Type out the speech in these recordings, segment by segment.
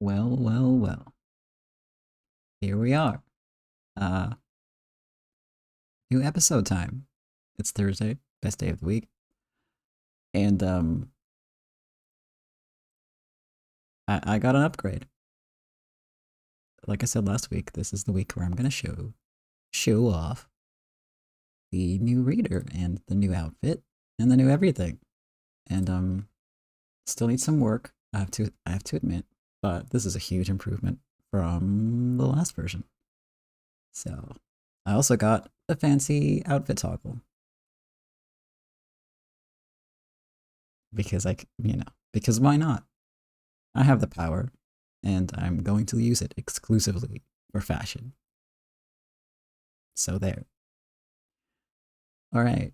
Well, well, well. Here we are. Uh, New episode time. It's Thursday, best day of the week. And I got an upgrade. Like I said last week, this is the week where I'm gonna show off the new reader and the new outfit and the new everything. And still need some work, I have to admit, but this is a huge improvement from the last version. So I also got a fancy outfit toggle because because why not? I have the power, and I'm going to use it exclusively for fashion. So there. All right.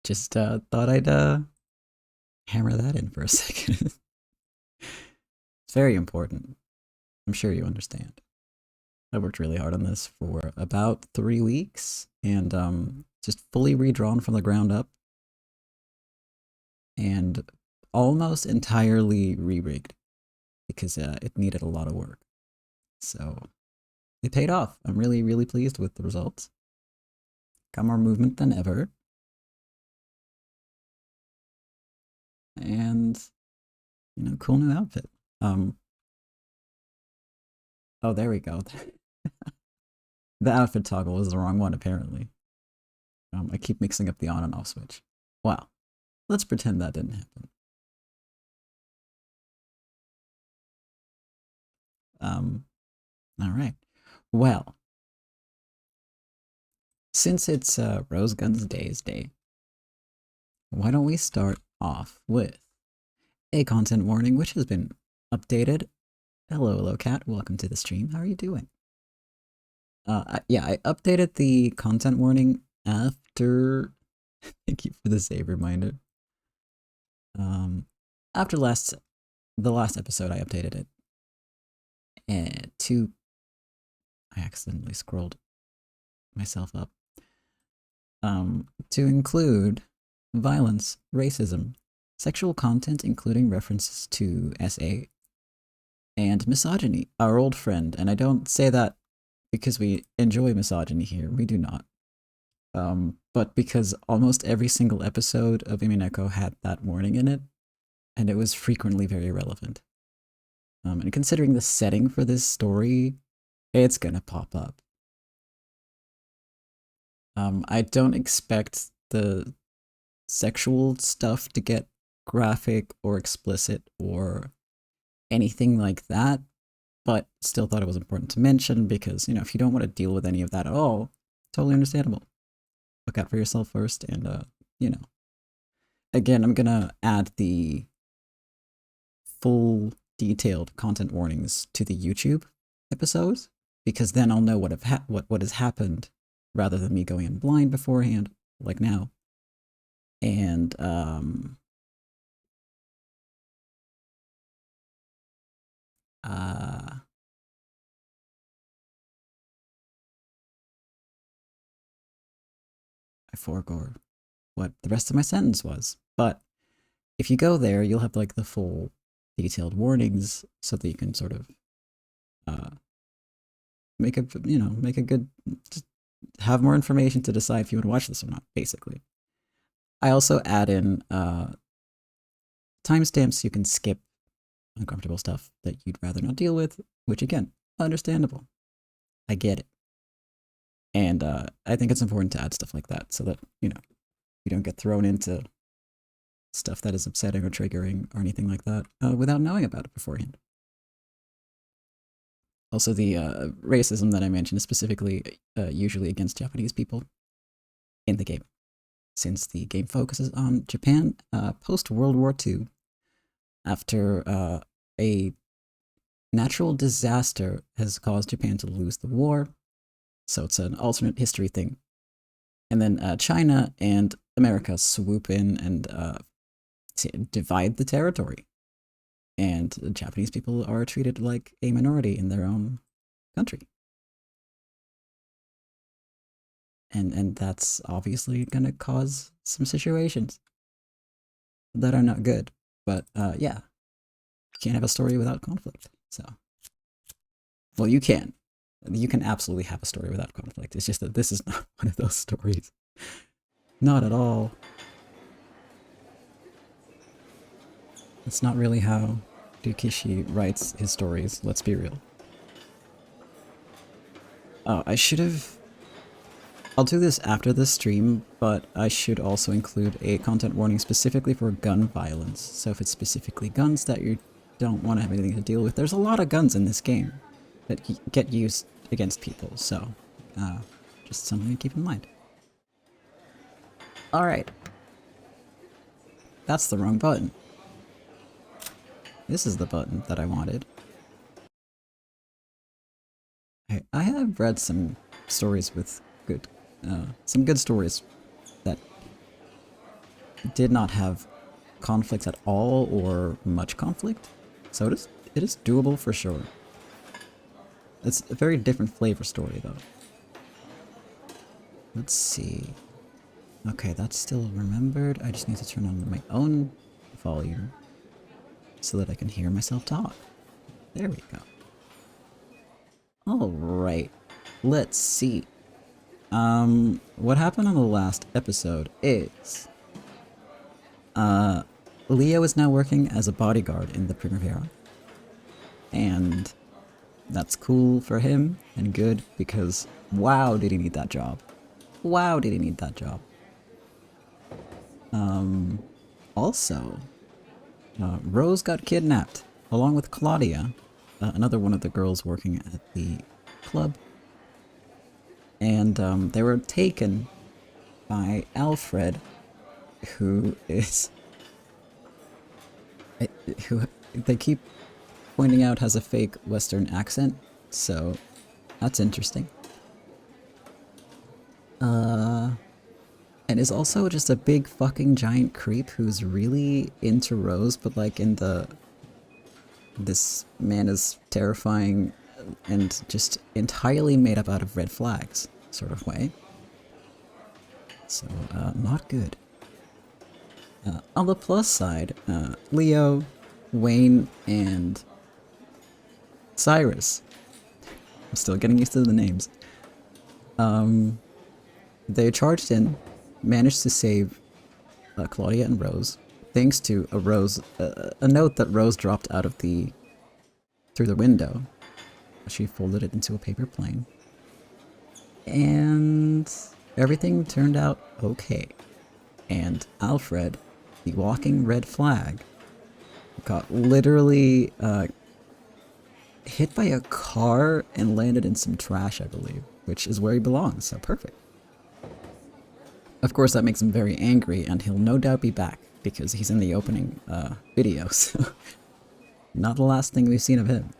Just thought I'd hammer that in for a second. It's very important. I'm sure you understand. I worked really hard on this for about 3 weeks, and just fully redrawn from the ground up, and almost entirely re-rigged because it needed a lot of work. So it paid off. I'm really, really pleased with the results. Got more movement than ever. And, cool new outfit. Um, oh, there we go. The outfit toggle is the wrong one, apparently. I keep mixing up the on and off switch. Wow. Let's pretend that didn't happen. Um, all right. Well, since it's Rose Guns Days Day, why don't we start off with a content warning which has been updated. Hello, cat. Welcome to the stream. How are you doing? Yeah, I updated the content warning after. Thank you for the save reminder. Um, after the last episode, I updated it and to. I accidentally scrolled myself up. To include violence, racism, sexual content, including references to SA, and misogyny, our old friend. And I don't say that because we enjoy misogyny here. We do not. But because almost every single episode of Imineko had that warning in it, and it was frequently very relevant. And considering the setting for this story, it's gonna pop up. I don't expect the sexual stuff to get graphic or explicit or anything like that, but still thought it was important to mention because, if you don't want to deal with any of that at all, totally understandable. Look out for yourself first, and, again, I'm gonna add the full detailed content warnings to the YouTube episodes because then I'll know what has happened rather than me going in blind beforehand, like now. And I forego what the rest of my sentence was. But if you go there, you'll have like the full detailed warnings so that you can sort of uh, make a good, just have more information to decide if you want to watch this or not, basically. I also add in timestamps you can skip uncomfortable stuff that you'd rather not deal with, which again, understandable. I get it. And I think it's important to add stuff like that so that, you don't get thrown into stuff that is upsetting or triggering or anything like that without knowing about it beforehand. Also, the racism that I mentioned is specifically usually against Japanese people in the game, since the game focuses on Japan post World War II, after a natural disaster has caused Japan to lose the war. So it's an alternate history thing. And then China and America swoop in and divide the territory. And Japanese people are treated like a minority in their own country. And that's obviously going to cause some situations that are not good. But yeah. can't have a story without conflict. So, well, you can. You can absolutely have a story without conflict. It's just that this is not one of those stories. Not at all. It's not really how Dukishi writes his stories, let's be real. Oh, I should have... I'll do this after the stream, but I should also include a content warning specifically for gun violence. So if it's specifically guns that you don't want to have anything to deal with, there's a lot of guns in this game that get used against people, so just something to keep in mind. Alright. That's the wrong button. This is the button that I wanted. I have read some stories with some good stories that did not have conflict at all or much conflict, so it is doable for sure. It's a very different flavor story though. Let's see. Okay, that's still remembered. I just need to turn on my own volume so that I can hear myself talk. There we go. Alright, let's see. What happened on the last episode is... Leo is now working as a bodyguard in the Primavera. And that's cool for him and good because wow did he need that job. Wow did he need that job. Also, Rose got kidnapped along with Claudia, another one of the girls working at the club. And they were taken by Alfred, who is... who they keep pointing out has a fake Western accent, so that's interesting. And is also just a big fucking giant creep who's really into Rose, but like in the... this man is terrifying and just entirely made up out of red flags sort of way. So, not good. On the plus side, Leo, Wayne, and Cyrus. I'm still getting used to the names. They charged in, managed to save Claudia and Rose, thanks to a note that Rose dropped out of through the window. She folded it into a paper plane. And everything turned out okay. And Alfred, the walking red flag, got literally hit by a car and landed in some trash, I believe, which is where he belongs, so perfect. Of course, that makes him very angry, and he'll no doubt be back, because he's in the opening video, so not the last thing we've seen of him.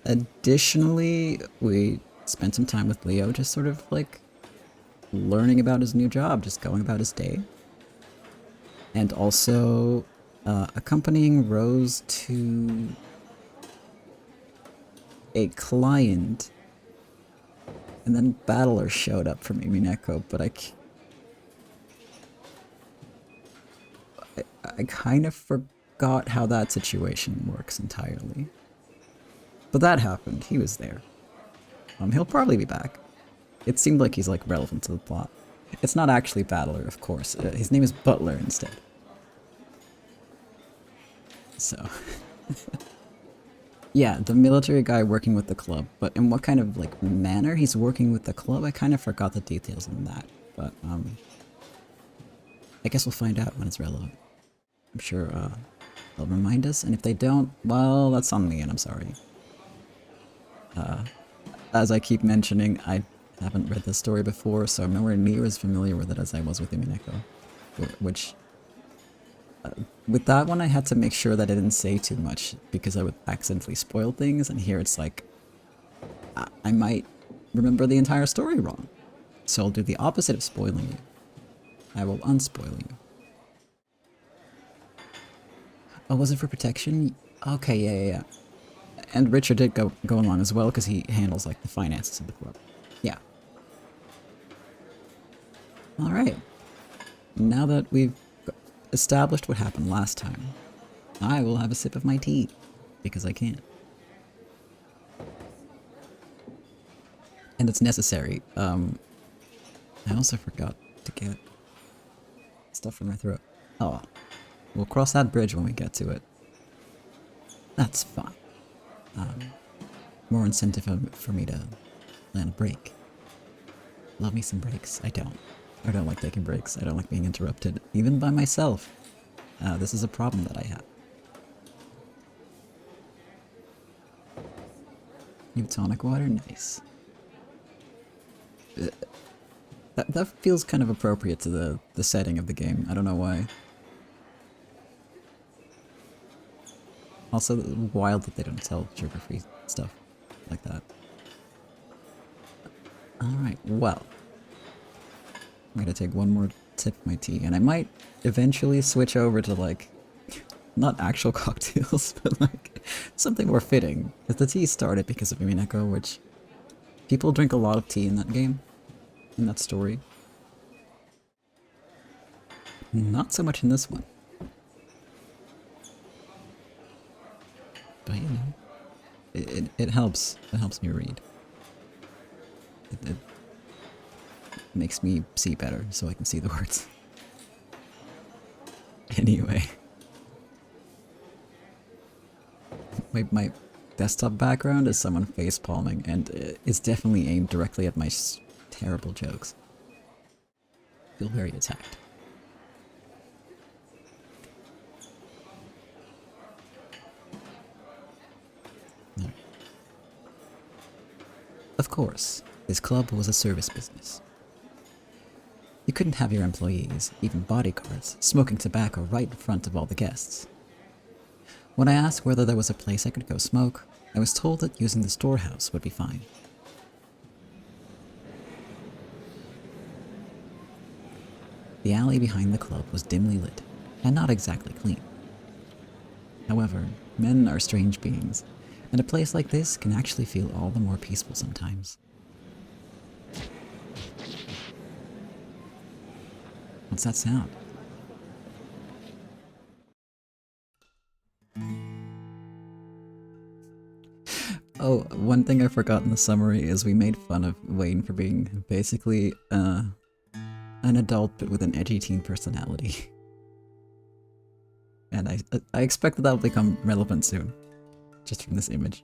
Additionally, we spent some time with Leo, just sort of like learning about his new job, just going about his day. And also accompanying Rose to a client. And then Battler showed up from Imineko, but I kind of forgot how that situation works entirely. But that happened. He was there. He'll probably be back. It seemed like he's like relevant to the plot. It's not actually Battler, of course. His name is Butler instead. So... yeah, the military guy working with the club, but in what kind of like manner he's working with the club, I kind of forgot the details on that. But I guess we'll find out when it's relevant. I'm sure they'll remind us, and if they don't, well, that's on me, and I'm sorry. As I keep mentioning, I haven't read this story before, so I'm nowhere near as familiar with it as I was with Imineko. Which, with that one I had to make sure that I didn't say too much, because I would accidentally spoil things, and here it's like, I might remember the entire story wrong. So I'll do the opposite of spoiling you. I will unspoil you. Oh, was it for protection? Okay, yeah. And Richard did go along as well, because he handles, like, the finances of the club. Yeah. Alright. Now that we've established what happened last time, I will have a sip of my tea, because I can. And it's necessary. I also forgot to get stuff from my throat. Oh, we'll cross that bridge when we get to it. That's fine. More incentive for me to land a break. Love me some breaks. I don't like taking breaks. I don't like being interrupted, even by myself. This is a problem that I have. New tonic water? Nice. That feels kind of appropriate to the setting of the game. I don't know why. Also, wild that they don't sell sugar-free stuff like that. Alright, well. I'm gonna take one more sip of my tea, and I might eventually switch over to, like, not actual cocktails, but, like, something more fitting. Because the tea started because of Mineko, which people drink a lot of tea in that game, in that story. Not so much in this one. But, you know, it helps. It helps me read. It makes me see better, so I can see the words. Anyway. My desktop background is someone face palming, and it's definitely aimed directly at my terrible jokes. I feel very attacked. No. Of course, this club was a service business. You couldn't have your employees, even bodyguards, smoking tobacco right in front of all the guests. When I asked whether there was a place I could go smoke, I was told that using the storehouse would be fine. The alley behind the club was dimly lit, and not exactly clean. However, men are strange beings, and a place like this can actually feel all the more peaceful sometimes. What's that sound? Oh, one thing I forgot in the summary is we made fun of Wayne for being basically, an adult but with an edgy teen personality. And I expect that will become relevant soon, just from this image.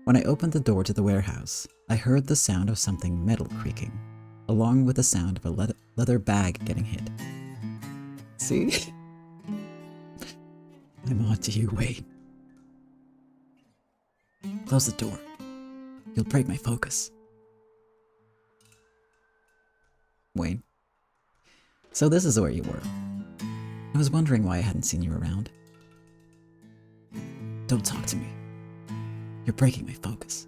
When I opened the door to the warehouse, I heard the sound of something metal creaking, along with the sound of a leather bag getting hit. See? I'm on to you, Wayne. Close the door. You'll break my focus. Wayne. So this is where you were. I was wondering why I hadn't seen you around. Don't talk to me. You're breaking my focus.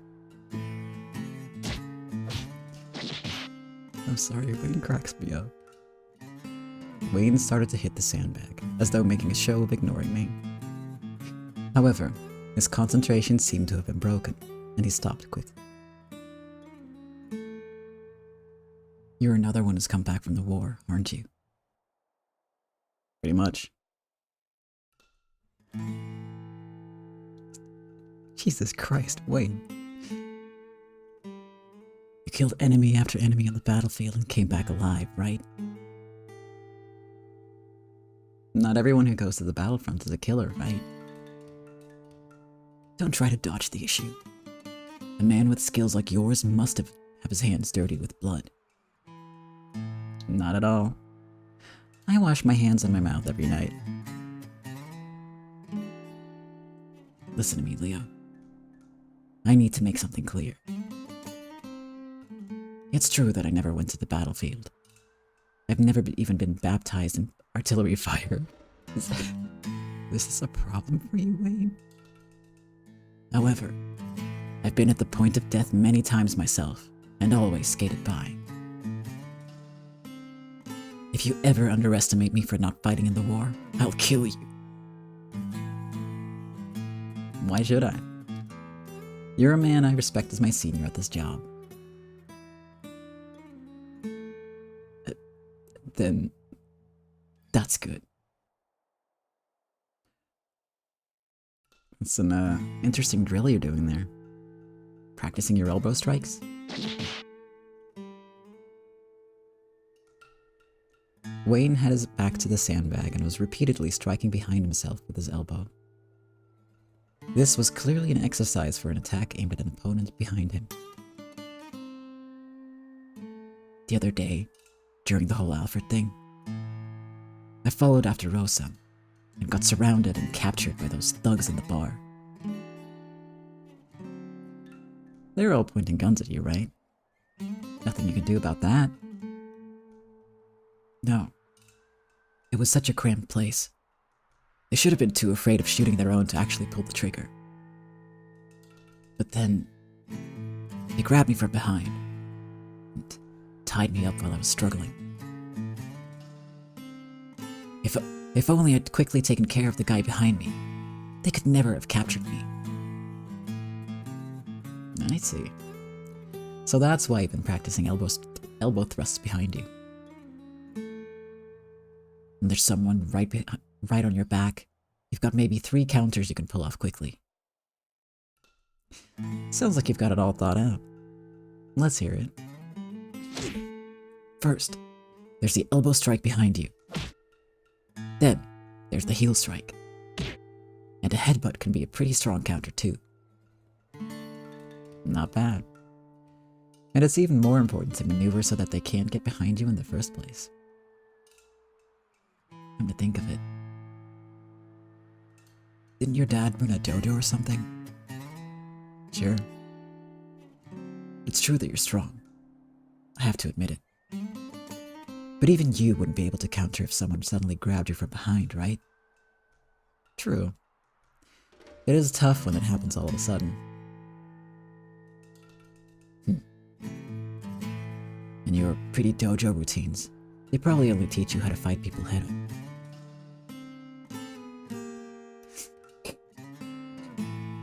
I'm sorry, Wayne cracks me up. Wayne started to hit the sandbag, as though making a show of ignoring me. However, his concentration seemed to have been broken, and he stopped quickly. You're another one who's come back from the war, aren't you? Pretty much. Jesus Christ, Wayne. You killed enemy after enemy on the battlefield and came back alive, right? Not everyone who goes to the battlefront is a killer, right? Don't try to dodge the issue. A man with skills like yours must have his hands dirty with blood. Not at all. I wash my hands and my mouth every night. Listen to me, Leo. I need to make something clear. It's true that I never went to the battlefield. I've never even been baptized in artillery fire. This is a problem for you, Wayne? However, I've been at the point of death many times myself, and always skated by. If you ever underestimate me for not fighting in the war, I'll kill you. Why should I? You're a man I respect as my senior at this job. Then, that's good. It's an interesting drill you're doing there. Practicing your elbow strikes? Wayne had his back to the sandbag and was repeatedly striking behind himself with his elbow. This was clearly an exercise for an attack aimed at an opponent behind him. The other day, during the whole Alfred thing, I followed after Rosa and got surrounded and captured by those thugs in the bar. They were all pointing guns at you, right? Nothing you can do about that. No. It was such a cramped place. They should have been too afraid of shooting their own to actually pull the trigger. But then, they grabbed me from behind and tied me up while I was struggling. If only I'd quickly taken care of the guy behind me, they could never have captured me. I see. So that's why you've been practicing elbow thrusts behind you. And there's someone right on your back. You've got maybe 3 counters you can pull off quickly. Sounds like you've got it all thought out. Let's hear it. First, there's the elbow strike behind you. Then, there's the heel strike. And a headbutt can be a pretty strong counter too. Not bad. And it's even more important to maneuver so that they can't get behind you in the first place. Come to think of it, didn't your dad run a dojo or something? Sure. It's true that you're strong. I have to admit it. But even you wouldn't be able to counter if someone suddenly grabbed you from behind, right? True. It is tough when it happens all of a sudden. And your pretty dojo routines, they probably only teach you how to fight people head on.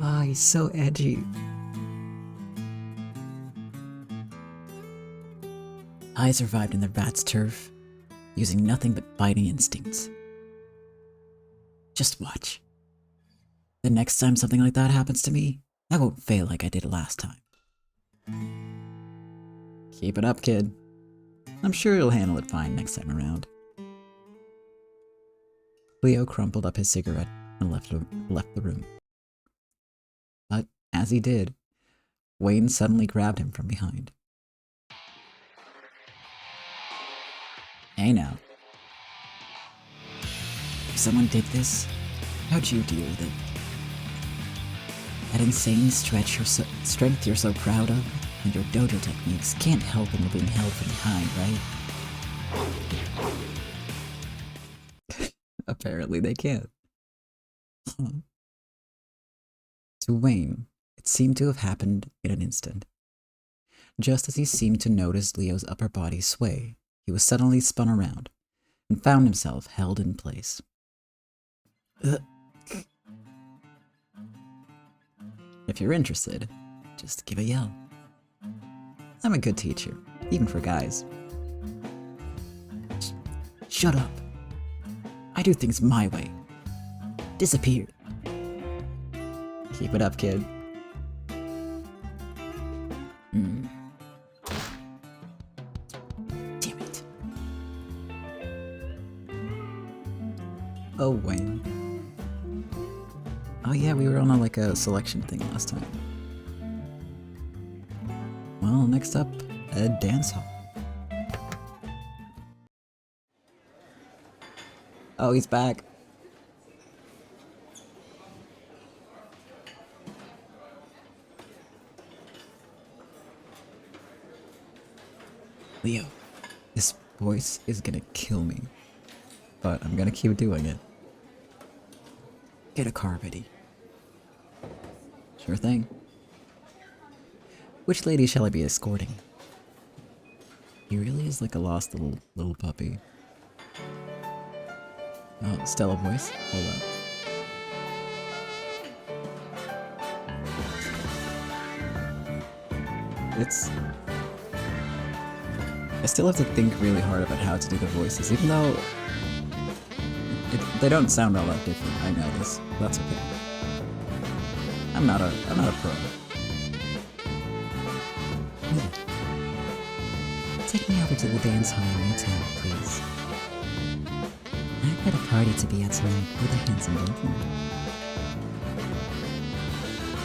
Ah, he's so edgy. I survived in the rat's turf, using nothing but biting instincts. Just watch. The next time something like that happens to me, I won't fail like I did last time. Keep it up, kid. I'm sure you'll handle it fine next time around. Leo crumpled up his cigarette and left the room. But as he did, Wayne suddenly grabbed him from behind. Hey now. If someone did this, how'd you deal with it? That insane strength you're so proud of, and your dojo techniques can't help when you're being held from behind, right? Apparently they can't. To Wayne, it seemed to have happened in an instant. Just as he seemed to notice Leo's upper body sway, he was suddenly spun around and found himself held in place. If you're interested, just give a yell. I'm a good teacher, even for guys. Shut up. I do things my way. Disappear. Keep it up, kid. Damn it. Oh, Wayne. Oh yeah, we were on a selection thing last time. Well, next up, a dance hall. Oh, he's back. Leo, this voice is gonna kill me, but I'm gonna keep doing it. Get a car ready. Sure thing. Which lady shall I be escorting? He really is like a lost little puppy. Oh, Stella voice. Hold on. I still have to think really hard about how to do the voices, even though they don't sound all that different. I know this. That's okay. I'm not a pro. Take me over to the dance hall in Newtown, please. I've got a party to be at tonight with a handsome gentleman.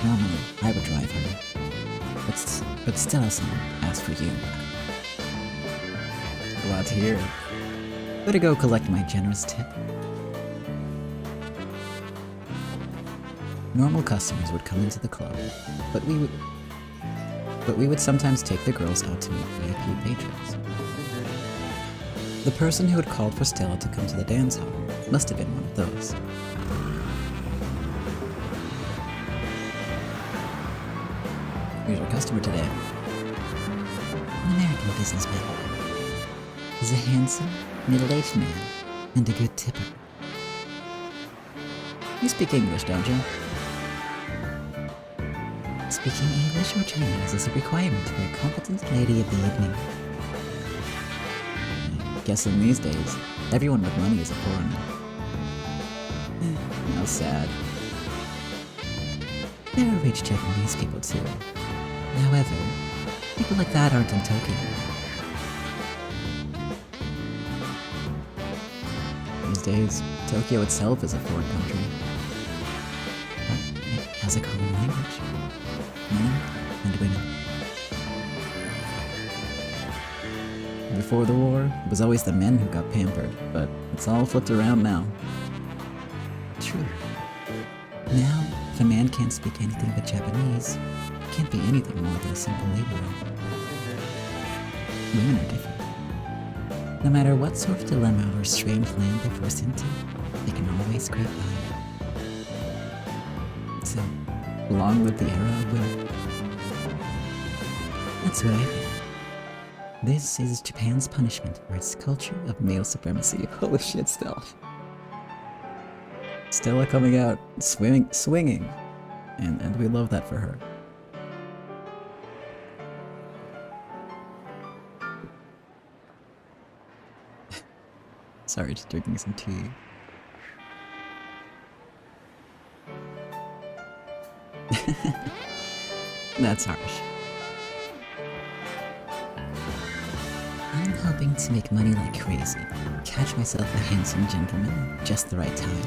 Normally, I would drive her, but still hasn't asked for you. Glad to hear it. Better go collect my generous tip. Normal customers would come into the club, but we would sometimes take the girls out to meet VIP patrons. The person who had called for Stella to come to the dance hall must have been one of those. Here's our customer today. An American businessman. He's a handsome, middle-aged man and a good tipper. You speak English, don't you? Speaking English or Chinese is a requirement for a competent lady of the evening. I guess in these days, everyone with money is a foreigner. How sad. There are rich Japanese people too. However, people like that aren't in Tokyo. These days, Tokyo itself is a foreign country. It has a common language. Money and women. Before the war, it was always the men who got pampered, but it's all flipped around now. True. Now, if a man can't speak anything but Japanese, he can't be anything more than a simple laborer. Women are different. No matter what sort of dilemma or strange land they're forced into, they can always scrape by. So, long live the era of women. That's what I think. This is Japan's punishment for its culture of male supremacy. Holy shit, Stella. Stella coming out swinging. And we love that for her. Sorry, just drinking some tea. That's harsh. I'm hoping to make money like crazy, catch myself a handsome gentleman at just the right time,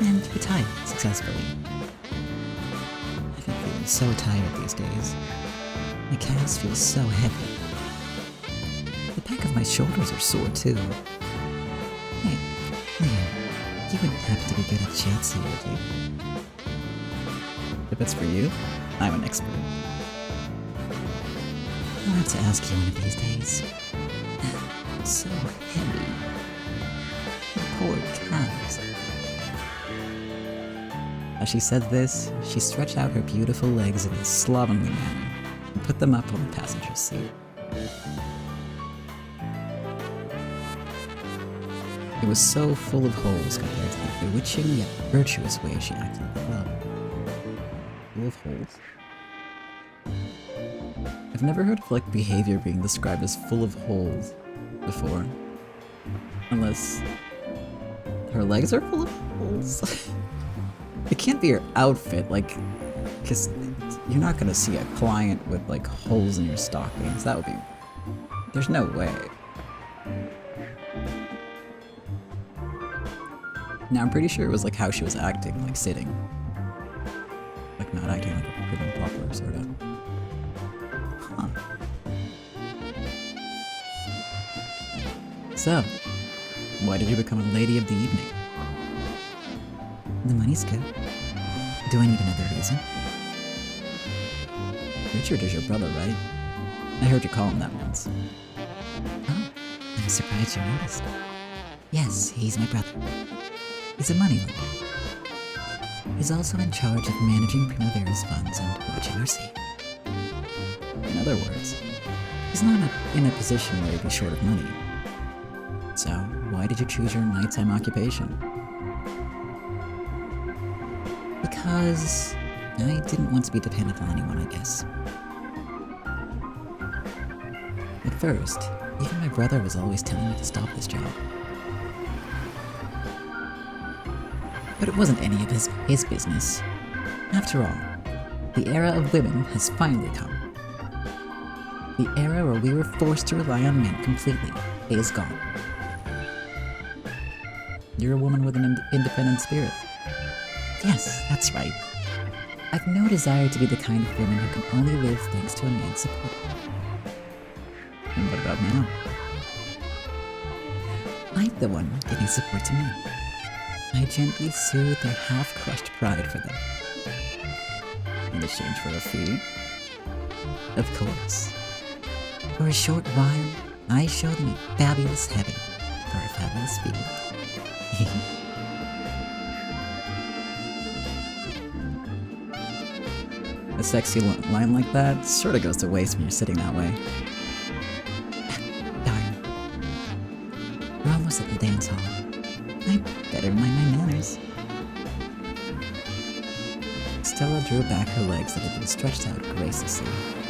and retire successfully. I've been feeling so tired these days. My calves feel so heavy. The back of my shoulders are sore too. Hey, Liam, you wouldn't happen to be good at Jitsu, would you? If it's for you, I'm an expert. I'll have to ask you one of these days. So heavy. My poor calves. As she said this, she stretched out her beautiful legs in a slovenly manner and put them up on the passenger seat. It was so full of holes compared to the bewitching yet virtuous way she acted at the club. Full of holes? I've never heard of like behavior being described as full of holes before. Unless her legs are full of holes. It can't be her outfit, like, because you're not gonna see a client with like holes in your stockings. That would be, there's no way. Now I'm pretty sure it was like how she was acting, like sitting. Like not acting like a prim and proper, sort of. Huh. So, why did you become a lady of the evening? The money's good. Do I need another reason? Richard is your brother, right? I heard you call him that once. Oh, I'm surprised you noticed. Yes, he's my brother. He's a moneylender. He's also in charge of managing Primavera's funds and watching our safe. In other words, he's not in a position where he'd be short of money. So, why did you choose your nighttime occupation? Because I didn't want to be dependent on anyone, I guess. At first, even my brother was always telling me to stop this job. But it wasn't any of his business. After all, the era of women has finally come. The era where we were forced to rely on men completely is gone. You're a woman with an independent spirit. Yes, that's right. I've no desire to be the kind of woman who can only live thanks to a man's support. And what about now? I'm the one giving support to men. I gently soothe their half-crushed pride for them. In exchange for a fee? Of course. For a short while, I show them a fabulous heaven for a fabulous fee. A sexy line like that sort of goes to waste when you're sitting that way. Darn. We're almost at the dance hall. I'd better mind my manners. Stella drew back her legs that had been stretched out graciously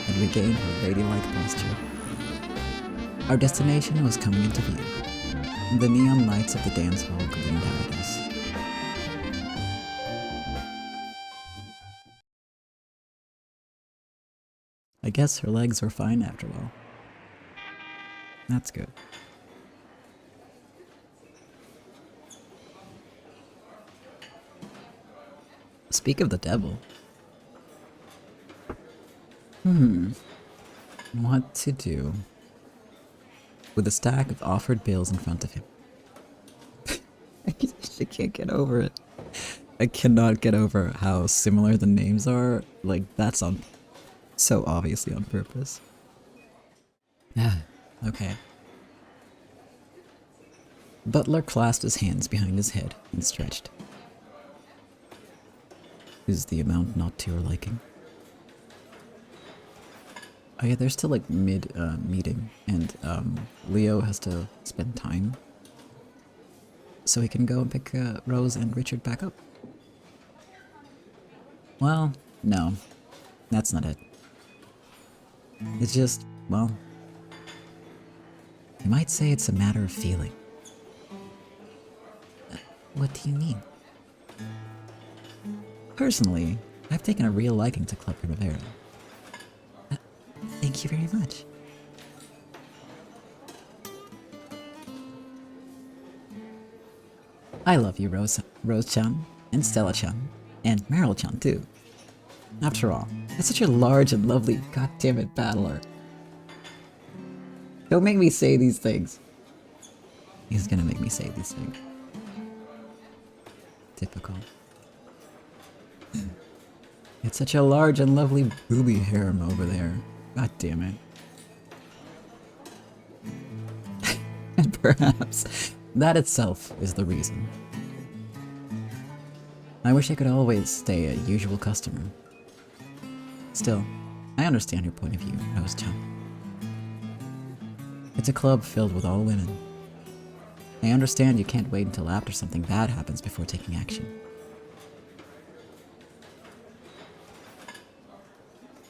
and regained her ladylike posture. Our destination was coming into view. The neon lights of the dance hall gleamed out at us. I guess her legs were fine after all. That's good. Speak of the devil. What to do? With a stack of offered bills in front of him. I can't get over it. I cannot get over how similar the names are. Like, that's on so obviously on purpose. Okay. Butler clasped his hands behind his head and stretched. Is the amount not to your liking? Oh yeah, they're still like mid meeting, and Leo has to spend time so he can go and pick Rose and Richard back up. Well, no, that's not it. It's just, well, you might say it's a matter of feeling. What do you mean? Personally, I've taken a real liking to Club Primavera. Thank you very much. I love you, Rose-chan, and Stella-chan, and Meryl-chan too. After all, it's such a large and lovely goddammit battler. Don't make me say these things. He's gonna make me say these things. Typical. It's such a large and lovely booby harem over there. God damn it. And perhaps that itself is the reason. I wish I could always stay a usual customer. Still, I understand your point of view, Rose-chan. It's a club filled with all women. I understand you can't wait until after something bad happens before taking action.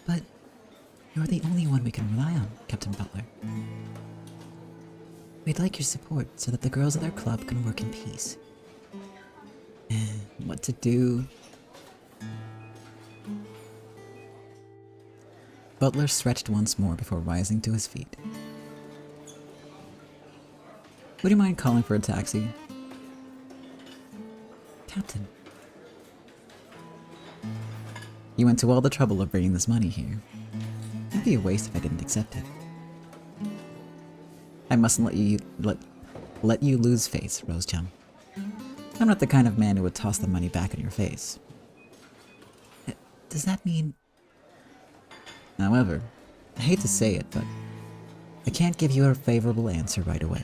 But you're the only one we can rely on, Captain Butler. We'd like your support so that the girls of their club can work in peace. What to do? Butler stretched once more before rising to his feet. Would you mind calling for a taxi? Captain. You went to all the trouble of bringing this money here. It'd be a waste if I didn't accept it. I mustn't let you lose face, Rose-chan. I'm not the kind of man who would toss the money back in your face. Does that mean... However, I hate to say it, but I can't give you a favorable answer right away.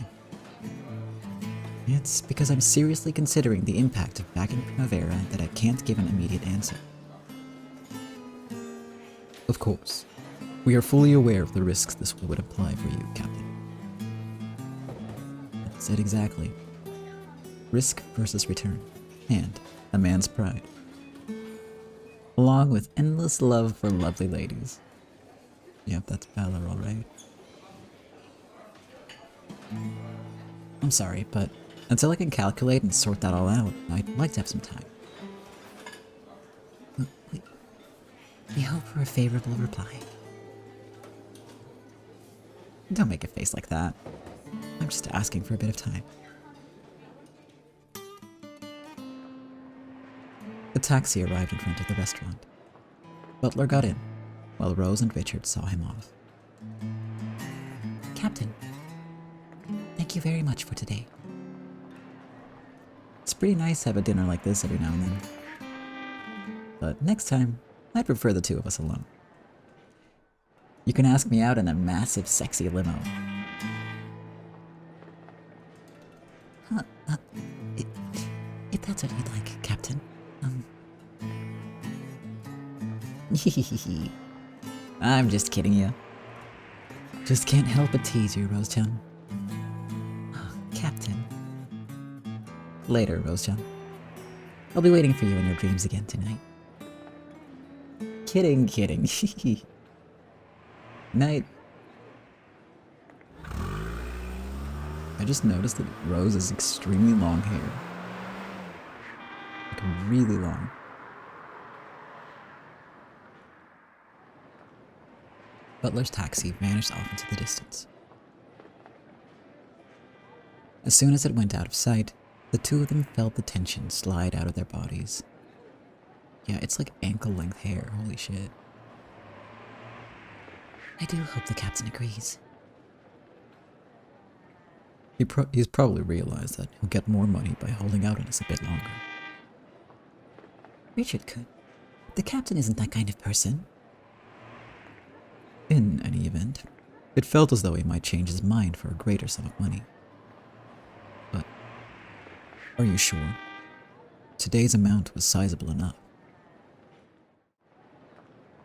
It's because I'm seriously considering the impact of backing Primavera that I can't give an immediate answer. Of course, we are fully aware of the risks this would imply for you, Captain. That's it exactly. Risk versus return, and a man's pride. Along with endless love for lovely ladies. Yep, that's Bella, alright. I'm sorry, but until I can calculate and sort that all out, I'd like to have some time. We hope for a favorable reply. Don't make a face like that. I'm just asking for a bit of time. The taxi arrived in front of the restaurant. Butler got in, while Rose and Richard saw him off. Captain, thank you very much for today. It's pretty nice to have a dinner like this every now and then. But next time, I'd prefer the two of us alone. You can ask me out in a massive, sexy limo. If that's what you'd like, Captain. I'm just kidding you. Just can't help but tease you, Rose-chan. Oh, Captain. Later, Rose-chan. I'll be waiting for you in your dreams again tonight. Kidding. Night. I just noticed that Rose has extremely long hair. Like, really long. Butler's taxi vanished off into the distance. As soon as it went out of sight, the two of them felt the tension slide out of their bodies. Yeah, it's like ankle-length hair, holy shit. I do hope the captain agrees. He's probably realized that he'll get more money by holding out on us a bit longer. Richard could. The captain isn't that kind of person. In any event, it felt as though he might change his mind for a greater sum of money. But, are you sure? Today's amount was sizable enough.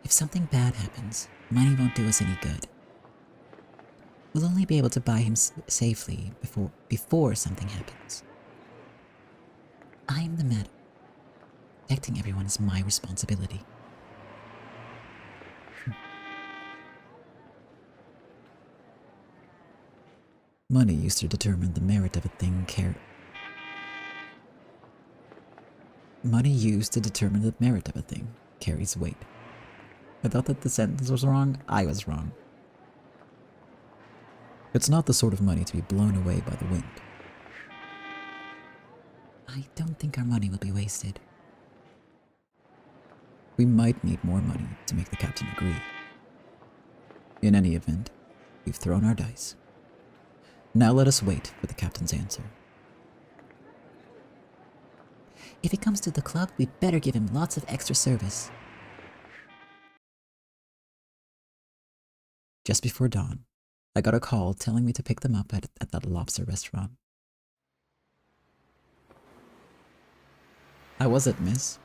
If something bad happens, money won't do us any good. We'll only be able to buy him safely before something happens. I'm the madam. Protecting everyone is my responsibility. Money used to determine the merit of a thing Money used to determine the merit of a thing carries weight. I thought that the sentence was wrong. I was wrong. It's not the sort of money to be blown away by the wind. I don't think our money will be wasted. We might need more money to make the captain agree. In any event, we've thrown our dice. Now let us wait for the captain's answer. If he comes to the club, we'd better give him lots of extra service. Just before dawn, I got a call telling me to pick them up at that lobster restaurant. How was it, miss?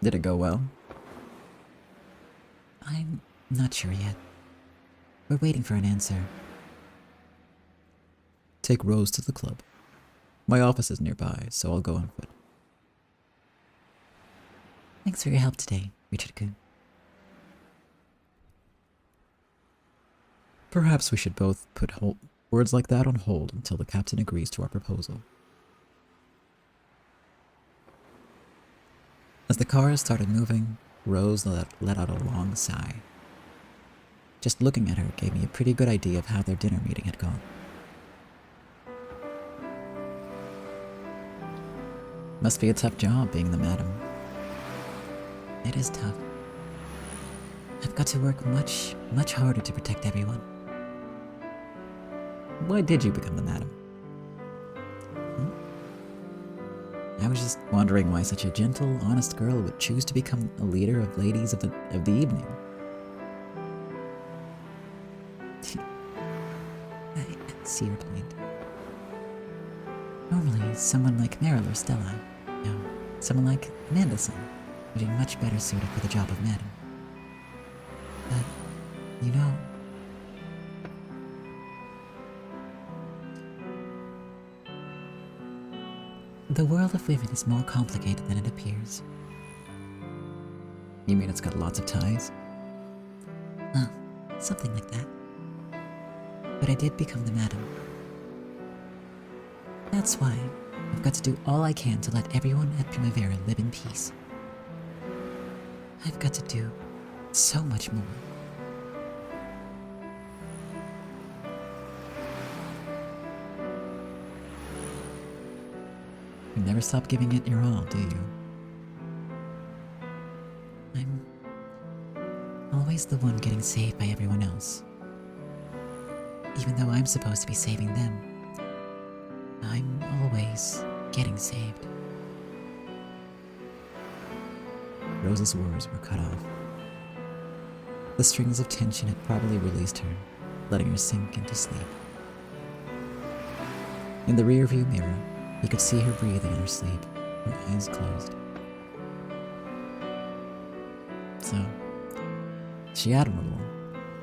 Did it go well? I'm not sure yet. We're waiting for an answer. Take Rose to the club. My office is nearby, so I'll go on foot. Thanks for your help today, Richard-kun. Perhaps we should both put words like that on hold until the captain agrees to our proposal. As the car started moving, Rose let out a long sigh. Just looking at her gave me a pretty good idea of how their dinner meeting had gone. Must be a tough job being the madam. It is tough. I've got to work much, much harder to protect everyone. Why did you become the madam? I was just wondering why such a gentle, honest girl would choose to become a leader of ladies of the evening. I see your point. Normally, someone like Meryl or Stella, someone like Amanda-san, would be much better suited for the job of madam. But, the world of women is more complicated than it appears. You mean it's got lots of ties? Something like that. But I did become the madam. That's why I've got to do all I can to let everyone at Primavera live in peace. I've got to do So much more. You never stop giving it your all, do you? I'm always the one getting saved by everyone else. Even though I'm supposed to be saving them, I'm always getting saved. Rose's words were cut off. The strings of tension had probably released her, letting her sink into sleep. In the rearview mirror, he could see her breathing in her sleep, her eyes closed. So, is she admirable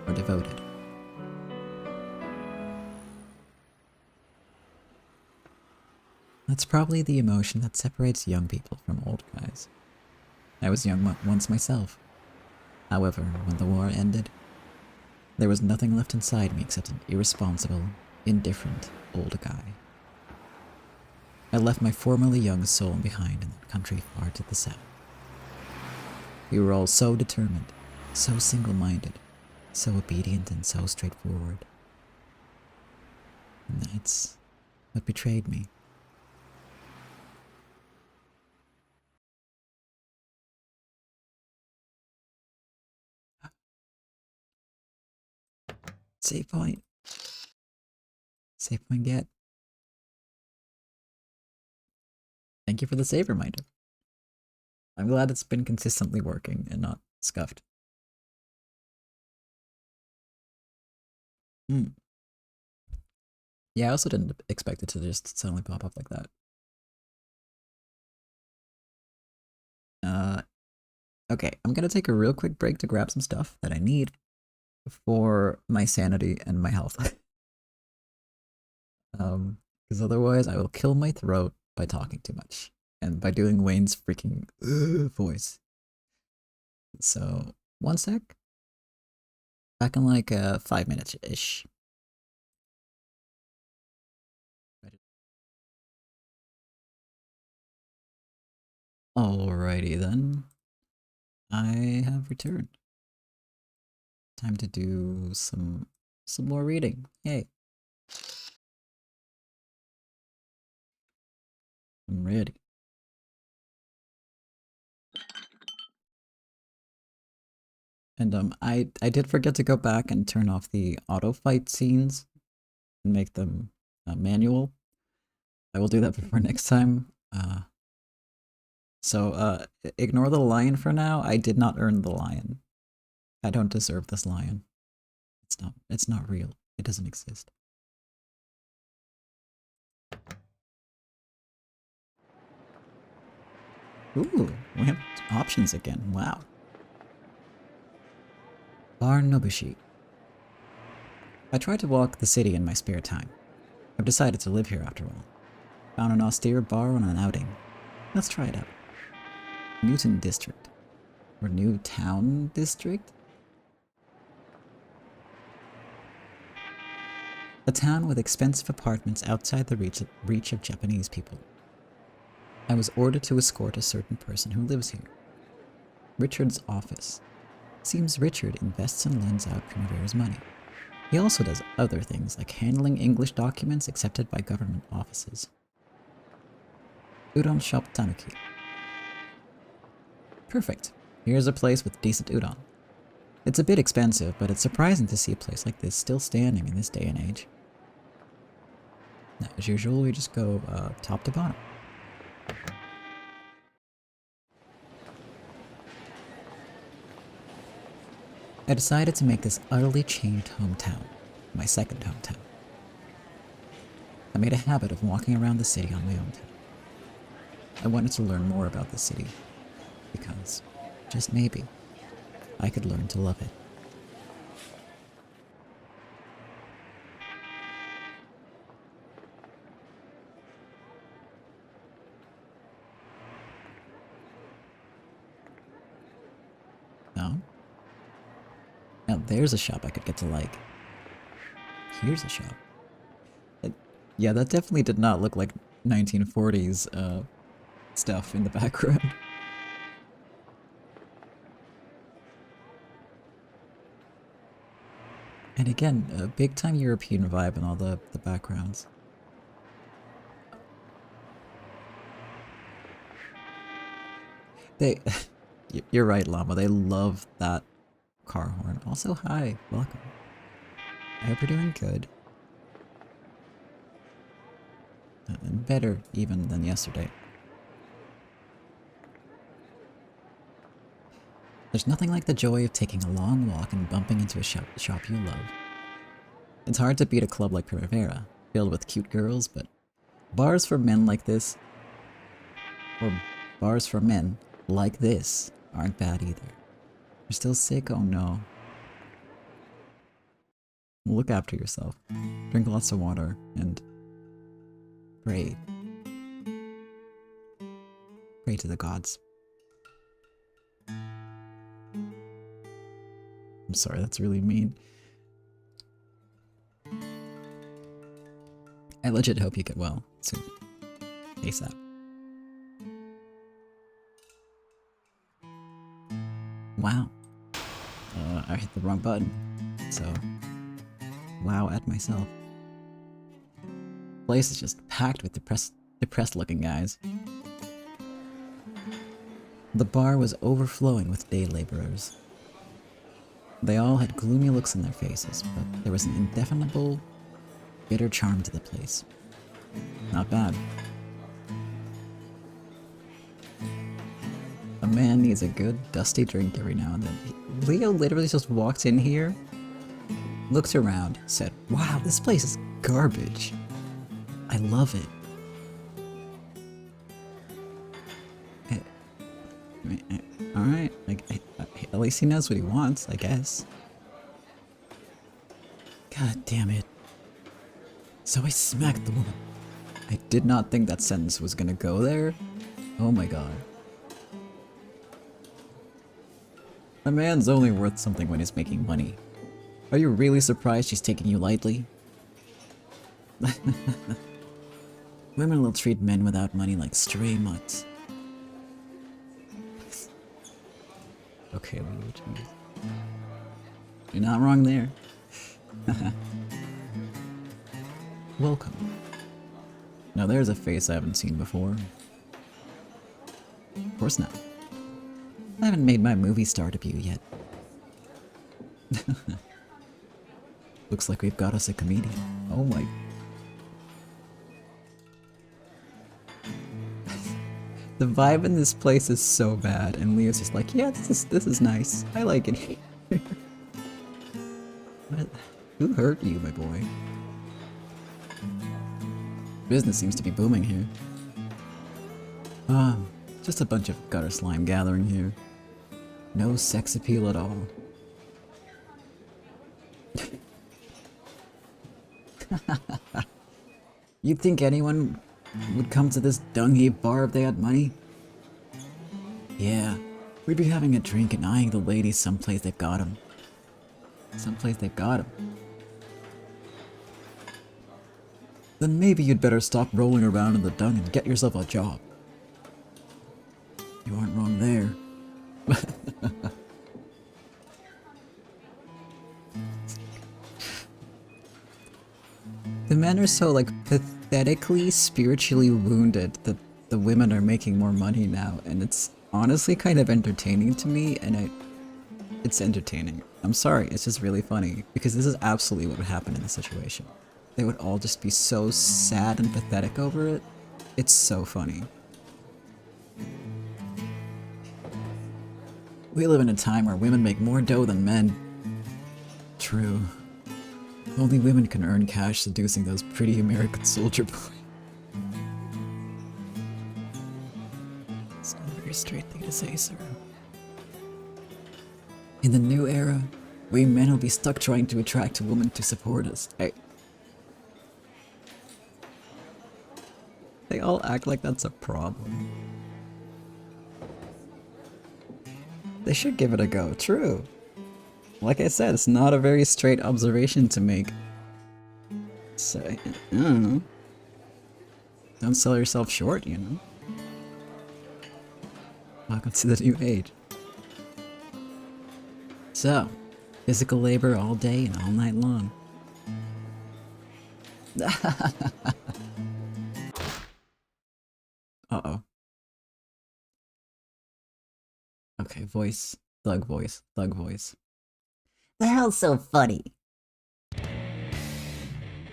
or devoted? That's probably the emotion that separates young people from old guys. I was young once myself. However, when the war ended, there was nothing left inside me except an irresponsible, indifferent old guy. I left my formerly young soul behind in that country far to the south. We were all so determined, so single-minded, so obedient and so straightforward. And that's what betrayed me. Save point. Save point get. Thank you for the save reminder. I'm glad it's been consistently working and not scuffed. Yeah, I also didn't expect it to just suddenly pop up like that. Okay, I'm gonna take a real quick break to grab some stuff that I need for my sanity and my health. Because otherwise I will kill my throat by talking too much and by doing Wayne's freaking voice. So, one sec. Back in like 5 minutes-ish. Alrighty then. I have returned. Time to do some more reading. Yay. I'm ready. And I did forget to go back and turn off the auto fight scenes and make them manual. I will do that before next time. So ignore the lion for now. I did not earn the lion. I don't deserve this lion. It's not real. It doesn't exist. Ooh, we have options again. Wow. Bar Nobushi. I tried to walk the city in my spare time. I've decided to live here after all. Found an austere bar on an outing. Let's try it out. Newton District. Or New Town District? A town with expensive apartments outside the reach of Japanese people. I was ordered to escort a certain person who lives here. Richard's office. Seems Richard invests and lends out Primavera's money. He also does other things like handling English documents accepted by government offices. Udon Shop Tanuki. Perfect. Here's a place with decent udon. It's a bit expensive, but it's surprising to see a place like this still standing in this day and age. Now, as usual, we just go top to bottom. I decided to make this utterly changed hometown my second hometown. I made a habit of walking around the city on my own time. I wanted to learn more about the city, because, just maybe, I could learn to love it. No? Now there's a shop I could get to like. Here's a shop. Yeah, that definitely did not look like 1940s stuff in the background. And again, a big time European vibe in all the backgrounds. They, you're right, Llama. They love that car horn. Also, hi, welcome. I hope you're doing good. And better even than yesterday. There's nothing like the joy of taking a long walk and bumping into a shop you love. It's hard to beat a club like Primavera, filled with cute girls, but bars for men like this, or bars for men like this, aren't bad either. You're still sick? Oh no. Look after yourself. Drink lots of water, and pray. Pray to the gods. I'm sorry, that's really mean. I legit hope you get well soon. ASAP. Wow. I hit the wrong button. So, wow at myself. Place is just packed with depressed looking guys. The bar was overflowing with day laborers. They all had gloomy looks on their faces, but there was an indefinable, bitter charm to the place. Not bad. A man needs a good, dusty drink every now and then. Leo literally just walked in here, looked around, said, "Wow, this place is garbage. I love it." Alright, at least he knows what he wants, I guess. God damn it. So I smacked the woman. I did not think that sentence was gonna go there. Oh my god. A man's only worth something when he's making money. Are you really surprised she's taking you lightly? Women will treat men without money like stray mutts. Okay, Leo, you're not wrong there. Welcome. Now there's a face I haven't seen before. Of course not. I haven't made my movie star debut yet. Looks like we've got us a comedian. Oh my. The vibe in this place is so bad, and Leo's just like, yeah, this is nice. I like it here. What? Who hurt you, my boy? Business seems to be booming here. Just a bunch of gutter slime gathering here. No sex appeal at all. You'd think anyone would come to this dung heap bar if they had money? Yeah, we'd be having a drink and eyeing the ladies someplace they've got 'em. Someplace they've got 'em. Then maybe you'd better stop rolling around in the dung and get yourself a job. You aren't wrong there. The men are so, like, pathetically spiritually wounded that the women are making more money now, and it's honestly kind of entertaining to me, and it's entertaining. I'm sorry, it's just really funny, because this is absolutely what would happen in this situation. They would all just be so sad and pathetic over it. It's so funny. We live in a time where women make more dough than men. True. Only women can earn cash seducing those pretty American soldier boys. It's not a very straight thing to say, sir. In the new era, we men will be stuck trying to attract a woman to support us. They all act like that's a problem. They should give it a go, true. Like I said, it's not a very straight observation to make. So, I don't know. Don't sell yourself short, you know? Welcome to the new age. So, Physical labor all day and all night long. Uh-oh. Okay, voice. Thug voice. Thug voice. The hell's so funny?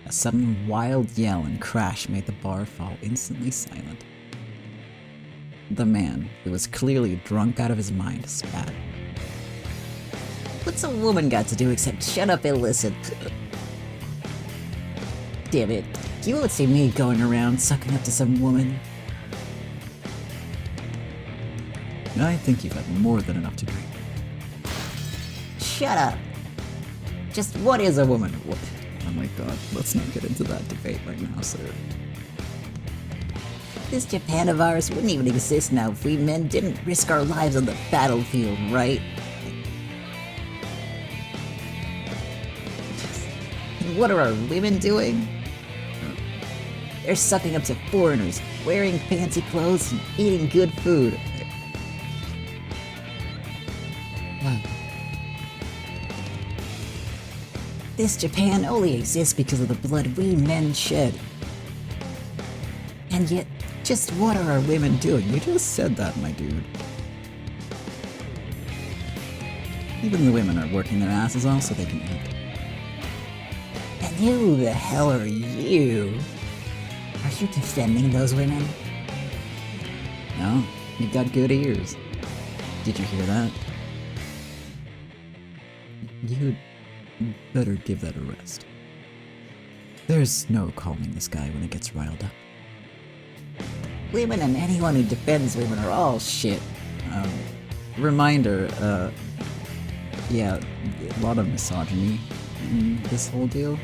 A sudden wild yell and crash made the bar fall instantly silent. The man, who was clearly drunk out of his mind, spat. What's a woman got to do except shut up and listen? Damn it, you won't see me going around sucking up to some woman. I think you've had more than enough to drink. Shut up. Just what is a woman? What? Oh my god, let's not get into that debate right now, sir. This Japan of ours wouldn't even exist now if we men didn't risk our lives on the battlefield, right? And what are our women doing? They're sucking up to foreigners, wearing fancy clothes, and eating good food. This Japan only exists because of the blood we men shed. And yet, just what are our women doing? You just said that, my dude. Even the women are working their asses off so they can eat. And who the hell are you? Are you defending those women? No, you've got good ears. Did you hear that? You'd better give that a rest. There's no calming this guy when it gets riled up. Women and anyone who defends women are all shit. Reminder, yeah, a lot of misogyny in this whole deal.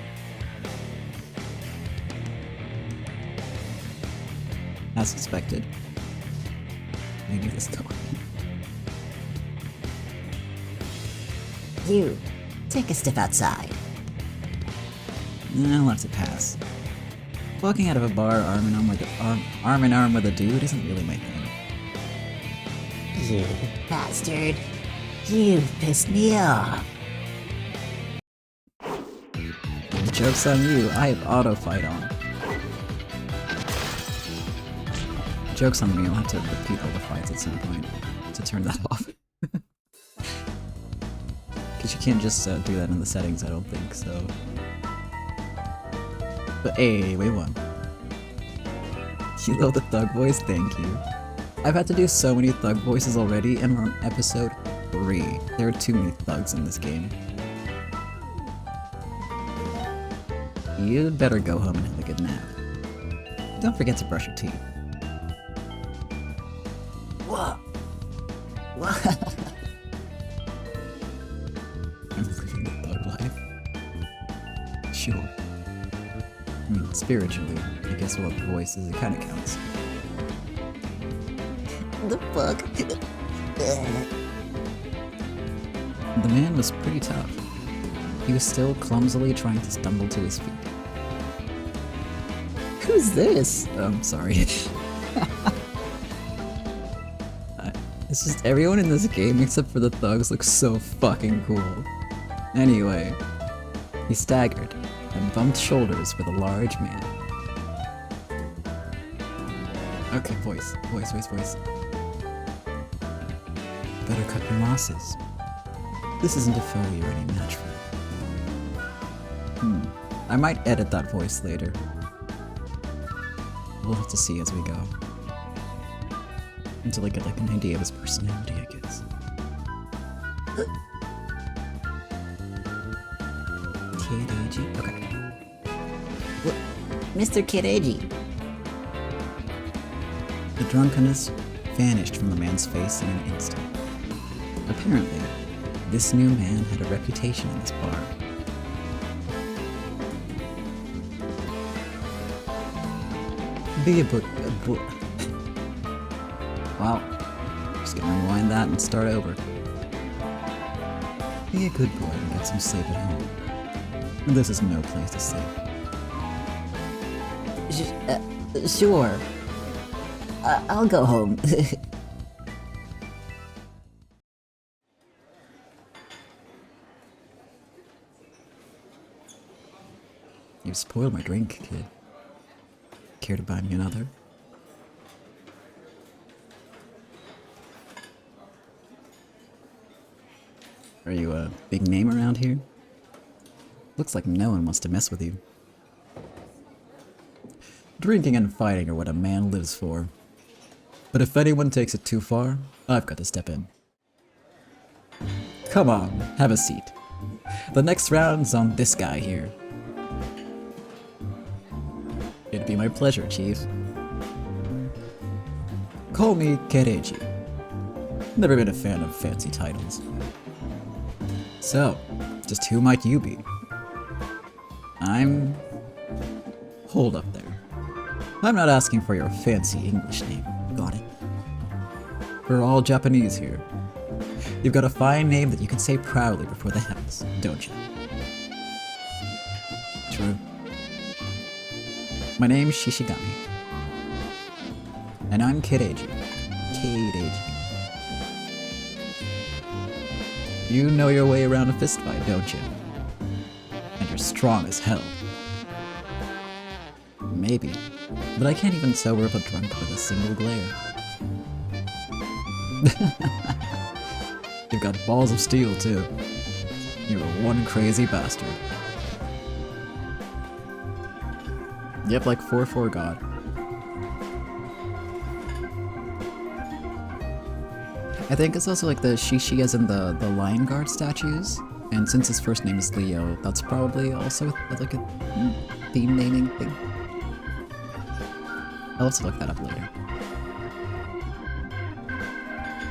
As expected. I knew this going. You, take a step outside. I'll have to pass. Walking out of a bar arm in arm with a dude isn't really my thing. You bastard. You pissed me off. The joke's on you, I have auto fight on. Joke's on me, I'll have to repeat all the fights at some point to turn that off. Because you can't just do that in the settings, I don't think, so... But hey, we won. You know the thug voice? Thank you. I've had to do so many thug voices already, and we're on episode 3. There are too many thugs in this game. You'd better go home and have a good nap. Don't forget to brush your teeth. What? What? I'm living the thug life. Sure. I mean, spiritually, I guess what voices, it kinda counts. The fuck? The man was pretty tough. He was still clumsily trying to stumble to his feet. Who's this? Sorry. It's just everyone in this game except for the thugs looks so fucking cool. Anyway, he staggered and bumped shoulders with a large man. Okay, voice. Better cut your losses. This isn't a foe you're any match for. I might edit that voice later. We'll have to see as we go. Until I get like an idea of his personality, I guess. Kid Ag? Okay. What? Mr. Kid Ag? The drunkenness vanished from the man's face in an instant. Apparently, this new man had a reputation in this bar. Be a book. Wow. Just gonna rewind that and start over. Be a good boy and get some sleep at home. This is no place to sleep. Sure. I'll go home. You've spoiled my drink, kid. Care to buy me another? Are you a big name around here? Looks like no one wants to mess with you. Drinking and fighting are what a man lives for. But if anyone takes it too far, I've got to step in. Come on, have a seat. The next round's on this guy here. It'd be my pleasure, Chief. Call me Kereji. Never been a fan of fancy titles. So, just who might you be? Hold up there. I'm not asking for your fancy English name, got it? We're all Japanese here. You've got a fine name that you can say proudly before the heavens, don't you? True. My name's Shishigami. And I'm Kereji. Kereji. You know your way around a fistfight, don't you? And you're strong as hell. Maybe. But I can't even sober up a drunk with a single glare. You've got balls of steel, too. You're one crazy bastard. Yep, like 4-4 God. I think it's also like the Shishi as in the Lion Guard statues. And since his first name is Leo, that's probably also like a theme naming thing. I'll have to look that up later.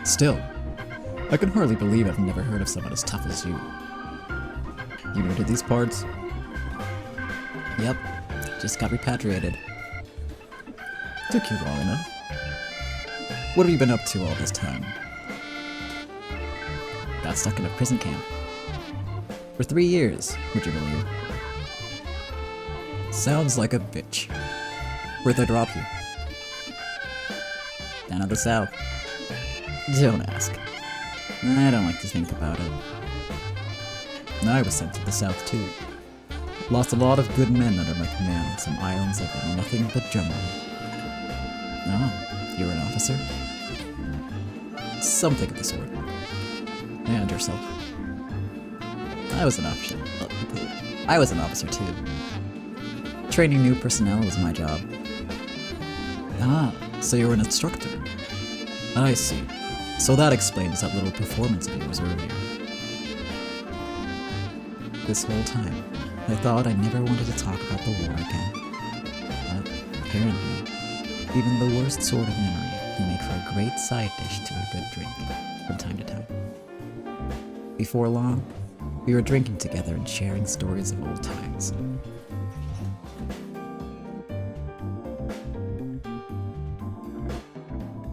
Still, I can hardly believe I've never heard of someone as tough as you. You new to these parts? Yep, just got repatriated. Took you long enough. What have you been up to all this time? Got stuck in a prison camp. For 3 years, would you believe? Sounds like a bitch. Where'd they drop you? Down at the south. Don't ask. I don't like to think about it. I was sent to the south too. Lost a lot of good men under my command on some islands that were nothing but jungle. Oh, you're an officer? Something of the sort. And yourself? I was an officer. I was an officer too. Training new personnel was my job. Ah, so you're an instructor. I see. So that explains that little performance of yours earlier. This whole time, I thought I never wanted to talk about the war again. But apparently, even the worst sort of memory can make for a great side dish to a good drink from time to time. Before long, we were drinking together and sharing stories of old times.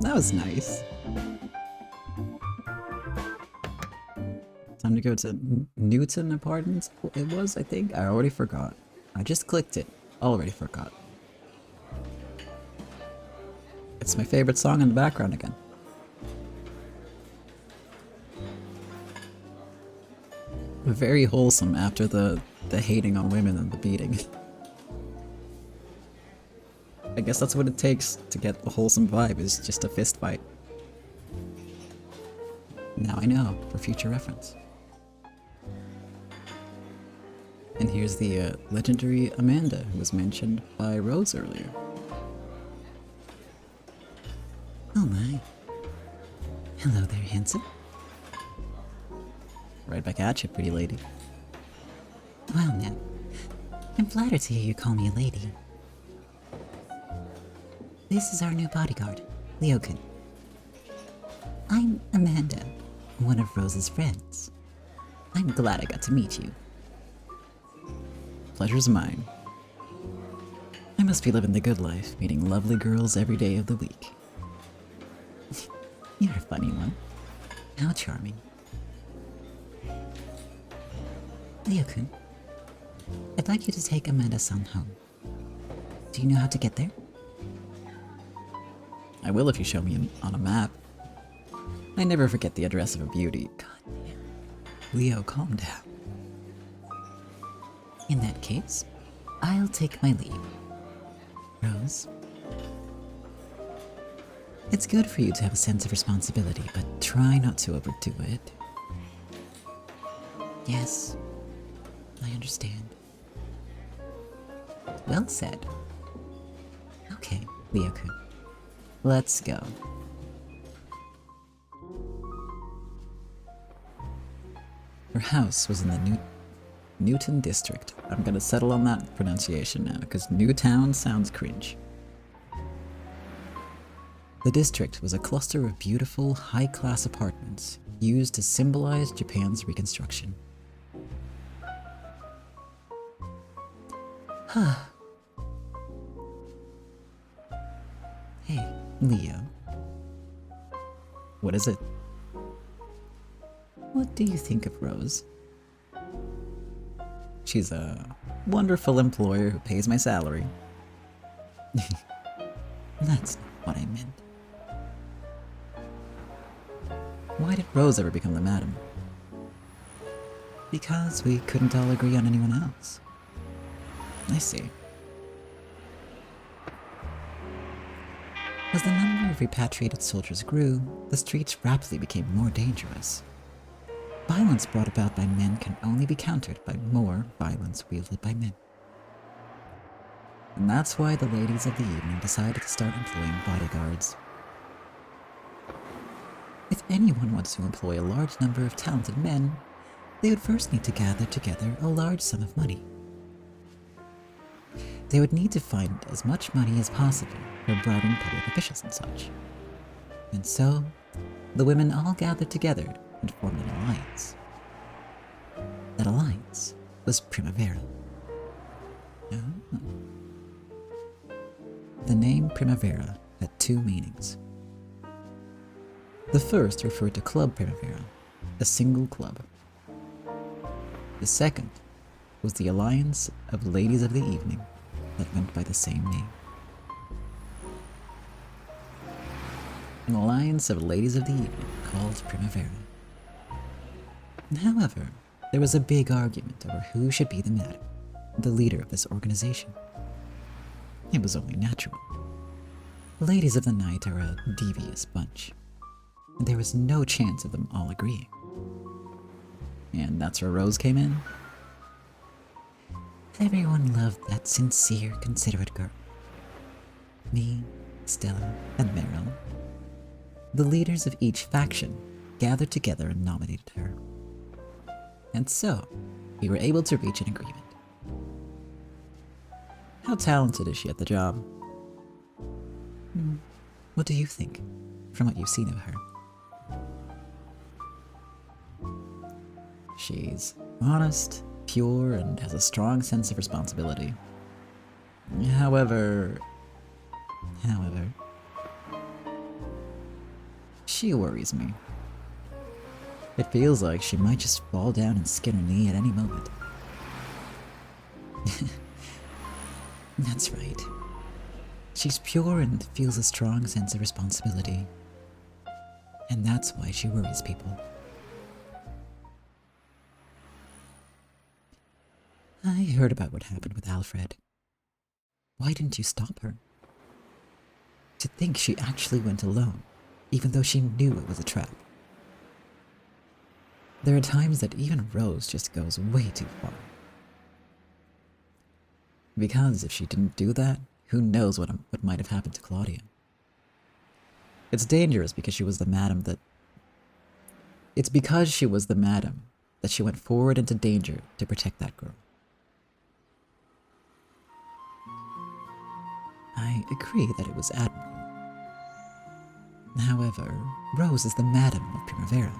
That was nice. Time to go to Newton Apartments? It was, I think? I already forgot. I just clicked it. Already forgot. It's my favorite song in the background again. Very wholesome after the hating on women and the beating. I guess that's what it takes to get a wholesome vibe, is just a fist fight. Now I know, for future reference. And here's the legendary Amanda, who was mentioned by Rose earlier. Oh my. Hello there, handsome. Right back at you, pretty lady. Well now, I'm flattered to hear you call me a lady. This is our new bodyguard, Leo-kun. I'm Amanda, one of Rose's friends. I'm glad I got to meet you. Pleasure's mine. I must be living the good life, meeting lovely girls every day of the week. You're a funny one. How charming. Leo-kun, I'd like you to take Amanda-san home. Do you know how to get there? I will if you show me on a map. I never forget the address of a beauty. God damn. Leo, calm down. In that case, I'll take my leave. Rose, it's good for you to have a sense of responsibility, but try not to overdo it. Yes, I understand. Well said. Okay, Leo-kun, let's go. Her house was in the Newton district. I'm gonna settle on that pronunciation now, because Newtown sounds cringe. The district was a cluster of beautiful, high-class apartments used to symbolize Japan's reconstruction. Hey, Leo. What is it? What do you think of Rose? She's a wonderful employer who pays my salary. That's not what I meant. Why did Rose ever become the madam? Because we couldn't all agree on anyone else. I see. As the number of repatriated soldiers grew, the streets rapidly became more dangerous. Violence brought about by men can only be countered by more violence wielded by men. And that's why the ladies of the evening decided to start employing bodyguards. If anyone wants to employ a large number of talented men, they would first need to gather together a large sum of money. They would need to find as much money as possible for bribing public officials and such. And so, the women all gathered together and formed an alliance. That alliance was Primavera. Oh. The name Primavera had two meanings. The first referred to Club Primavera, a single club. The second was the alliance of ladies of the evening that went by the same name. An alliance of ladies of the evening called Primavera. However, there was a big argument over who should be the madam, the leader of this organization. It was only natural. Ladies of the night are a devious bunch, and there was no chance of them all agreeing. And that's where Rose came in. Everyone loved that sincere, considerate girl. Me, Stella, and Meryl. The leaders of each faction gathered together and nominated her. And so, we were able to reach an agreement. How talented is she at the job? What do you think, from what you've seen of her? She's honest, pure, and has a strong sense of responsibility. However, she worries me. It feels like she might just fall down and skin her knee at any moment. That's right. She's pure and feels a strong sense of responsibility. And that's why she worries people. I heard about what happened with Alfred. Why didn't you stop her? To think she actually went alone, even though she knew it was a trap. There are times that even Rose just goes way too far. Because if she didn't do that, who knows what might have happened to Claudia. It's dangerous because she was the madam that... It's because she was the madam that she went forward into danger to protect that girl. I agree that it was admirable. However, Rose is the madam of Primavera.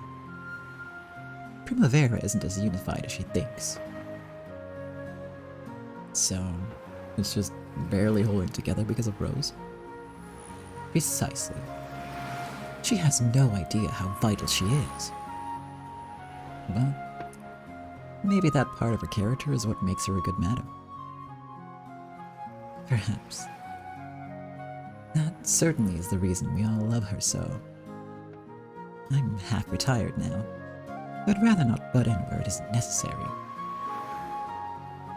Primavera isn't as unified as she thinks. So, it's just barely holding together because of Rose? Precisely. She has no idea how vital she is. But maybe that part of her character is what makes her a good madam. Perhaps. That certainly is the reason we all love her so. I'm half retired now. I'd rather not butt in where it isn't necessary.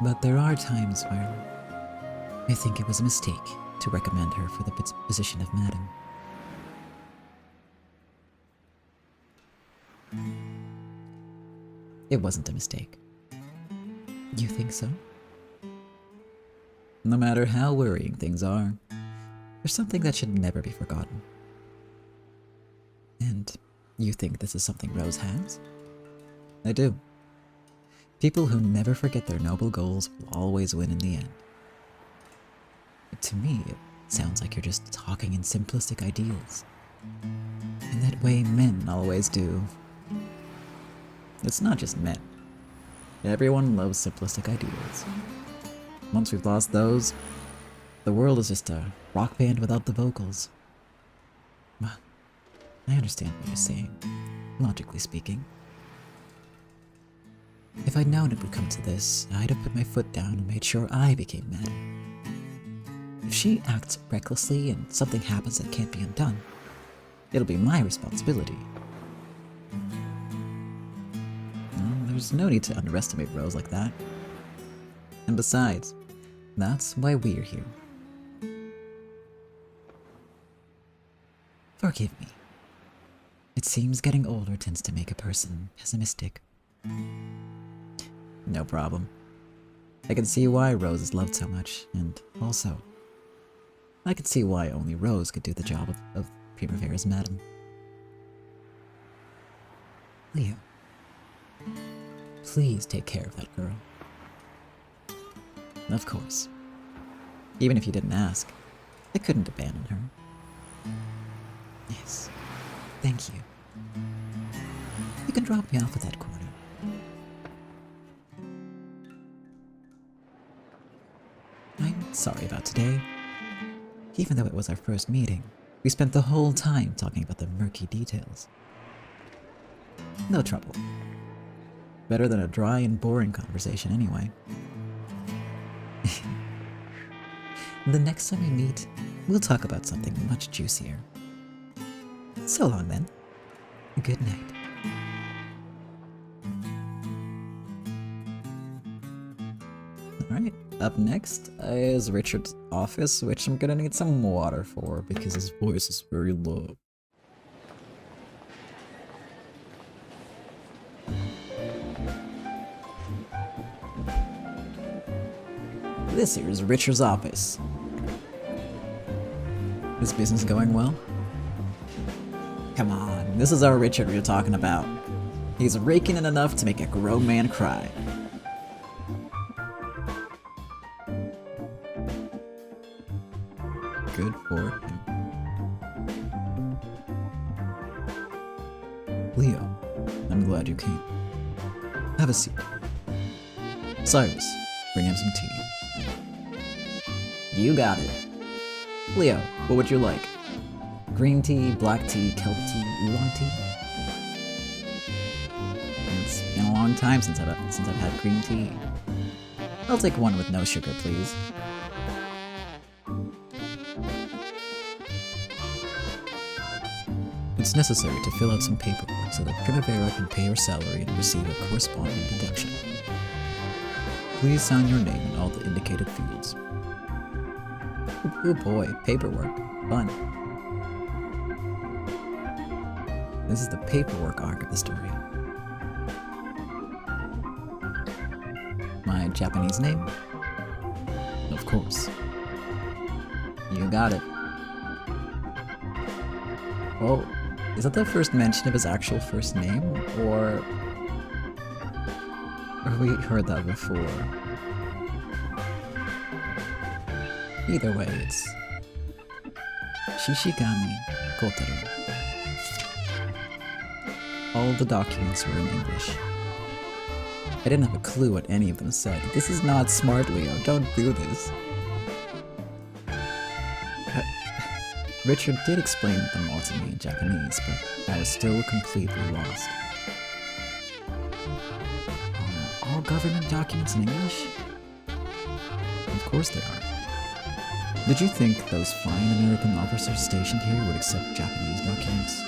But there are times where I think it was a mistake to recommend her for the position of madam. It wasn't a mistake. You think so? No matter how worrying things are, there's something that should never be forgotten. And you think this is something Rose has? I do. People who never forget their noble goals will always win in the end. To me, it sounds like you're just talking in simplistic ideals. In that way men always do. It's not just men. Everyone loves simplistic ideals. Once we've lost those, the world is just a rock band without the vocals. Well, I understand what you're saying, logically speaking. If I'd known it would come to this, I'd have put my foot down and made sure I became madam. If she acts recklessly and something happens that can't be undone, it'll be my responsibility. There's no need to underestimate Rose like that. And besides, that's why we're here. Forgive me. It seems getting older tends to make a person pessimistic. No problem. I can see why Rose is loved so much, and also, I can see why only Rose could do the job of Primavera's madam. Leo, please take care of that girl. Of course. Even if you didn't ask, I couldn't abandon her. Yes, thank you. You can drop me off at that corner. I'm sorry about today. Even though it was our first meeting, we spent the whole time talking about the murky details. No trouble. Better than a dry and boring conversation anyway. The next time we meet, we'll talk about something much juicier. So long then. Good night. Alright, up next is Richard's office, which I'm gonna need some water for because his voice is very low. This here is Richard's office. Is business going well? Come on, this is our Richard we're talking about. He's raking in enough to make a grown man cry. Good for him. Leo, I'm glad you came. Have a seat. Cyrus, bring him some tea. You got it. Leo, what would you like? Green tea, black tea, kelp tea, oolong tea? It's been a long time since I've had green tea. I'll take one with no sugar, please. It's necessary to fill out some paperwork so that Primavera can pay her salary and receive a corresponding deduction. Please sign your name in all the indicated fields. Oh boy, paperwork. Fun. This is the paperwork arc of the story. My Japanese name? Of course. You got it. Oh, is that the first mention of his actual first name? Or have we heard that before? Either way, it's Shishigami Kotaro. All the documents were in English. I didn't have a clue what any of them said. This is not smart, Leo. Don't do this. Richard did explain them all to me in Japanese, but I was still completely lost. Are all government documents in English? Of course they are. Did you think those fine American officers stationed here would accept Japanese documents?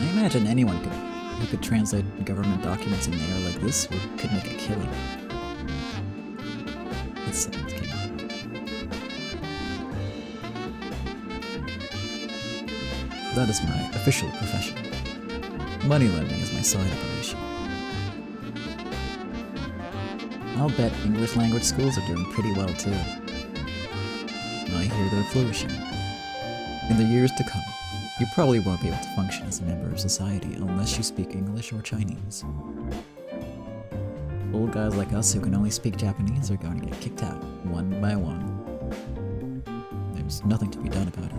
I imagine anyone who could translate government documents in there like this could make a killing. It sounds king. That is my official profession. Money lending is my side operation. I'll bet English language schools are doing pretty well too. I hear they're flourishing. In the years to come, you probably won't be able to function as a member of society unless you speak English or Chinese. Old guys like us who can only speak Japanese are going to get kicked out, one by one. There's nothing to be done about it.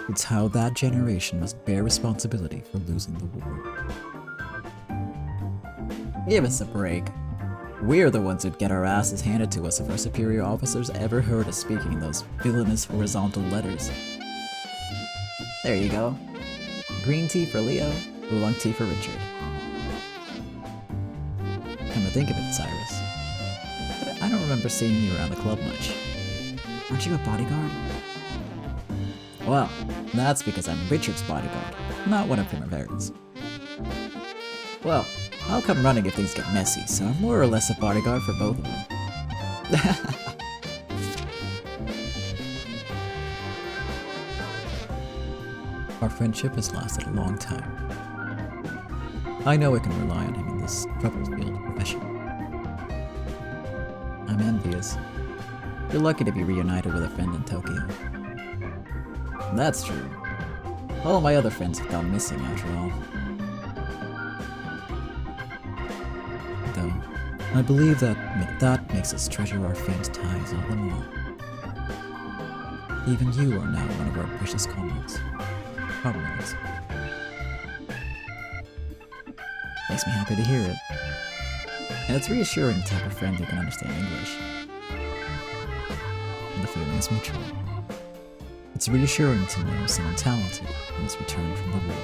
It's how that generation must bear responsibility for losing the war. Give us a break. We're the ones who'd get our asses handed to us if our superior officers ever heard us speaking in those villainous horizontal letters. There you go. Green tea for Leo, oolong tea for Richard. Come to think of it, Cyrus, but I don't remember seeing you around the club much. Aren't you a bodyguard? Well, that's because I'm Richard's bodyguard, not one of Primavera's. Well, I'll come running if things get messy, so I'm more or less a bodyguard for both of them. Our friendship has lasted a long time. I know I can rely on him in this trouble-filled profession. I'm envious. You're lucky to be reunited with a friend in Tokyo. That's true. All my other friends have gone missing after all. Though, I believe that makes us treasure our faint ties all the more. Even you are now one of our precious comrades. Makes me happy to hear it. And it's reassuring to have a friend who can understand English. And the feeling is mutual. It's reassuring to know someone talented has returned from the war.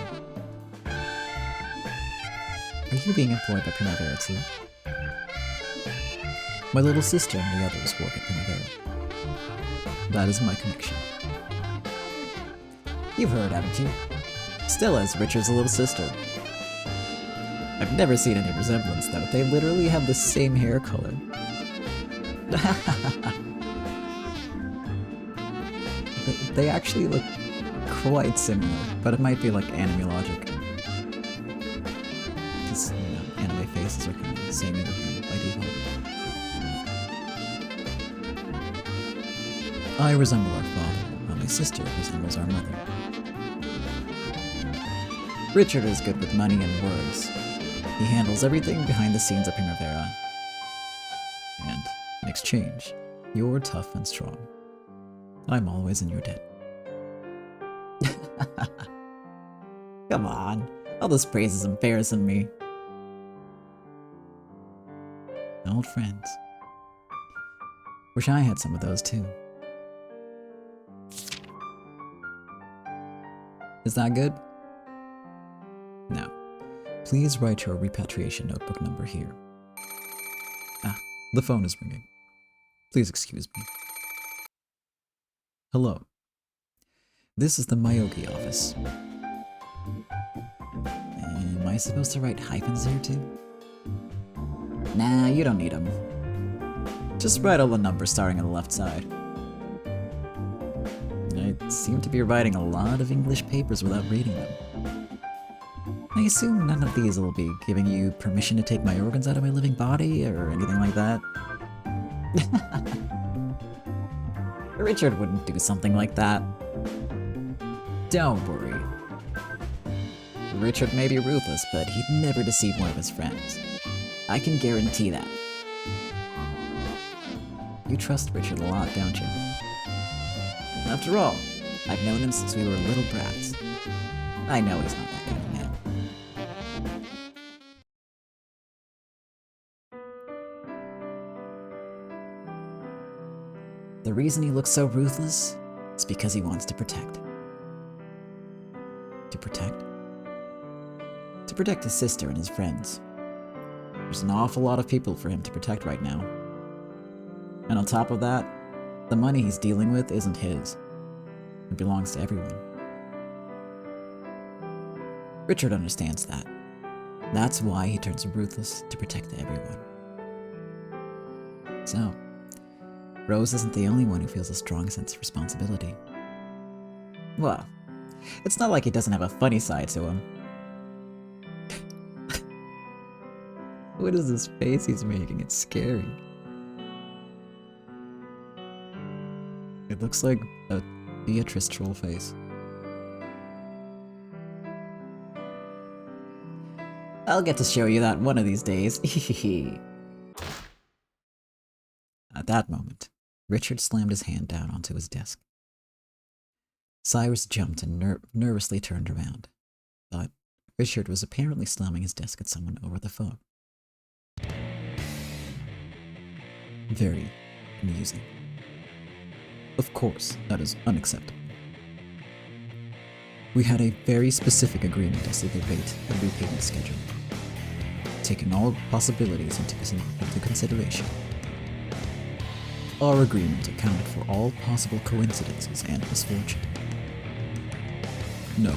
Are you being employed by Primavera too? My little sister and the others work at Primavera. That is my connection. You've heard, haven't you? Stella's Richard's little sister. I've never seen any resemblance, though. They literally have the same hair color. They actually look quite similar, but it might be like anime logic. Because, anime faces are kind of the same by default. I resemble our father, while my sister resembles our mother. Richard is good with money and words. He handles everything behind the scenes at Primavera. And, in exchange, you're tough and strong. I'm always in your debt. Come on, all this praise is embarrassing me. Old friends. Wish I had some of those too. Is that good? Now, please write your repatriation notebook number here. Ah, the phone is ringing. Please excuse me. Hello. This is the Myogi office. Am I supposed to write hyphens here too? Nah, you don't need them. Just write all the numbers starting on the left side. I seem to be writing a lot of English papers without reading them. I assume none of these will be giving you permission to take my organs out of my living body or anything like that. Richard wouldn't do something like that. Don't worry. Richard may be ruthless, but he'd never deceive one of his friends. I can guarantee that. You trust Richard a lot, don't you? After all, I've known him since we were little brats. I know he's not that kind of man. The reason he looks so ruthless is because he wants to protect. To protect? To protect his sister and his friends. There's an awful lot of people for him to protect right now. And on top of that, the money he's dealing with isn't his. It belongs to everyone. Richard understands that. That's why he turns ruthless to protect everyone. So, Rose isn't the only one who feels a strong sense of responsibility. Well, it's not like he doesn't have a funny side to him. What is this face he's making? It's scary. It looks like a Beatrice troll face. I'll get to show you that one of these days. At that moment, Richard slammed his hand down onto his desk. Cyrus jumped and nervously turned around, but Richard was apparently slamming his desk at someone over the phone. Very amusing. Of course, that is unacceptable. We had a very specific agreement as to the rate and repayment schedule, taking all possibilities into consideration. Our agreement accounted for all possible coincidences and misfortune. No,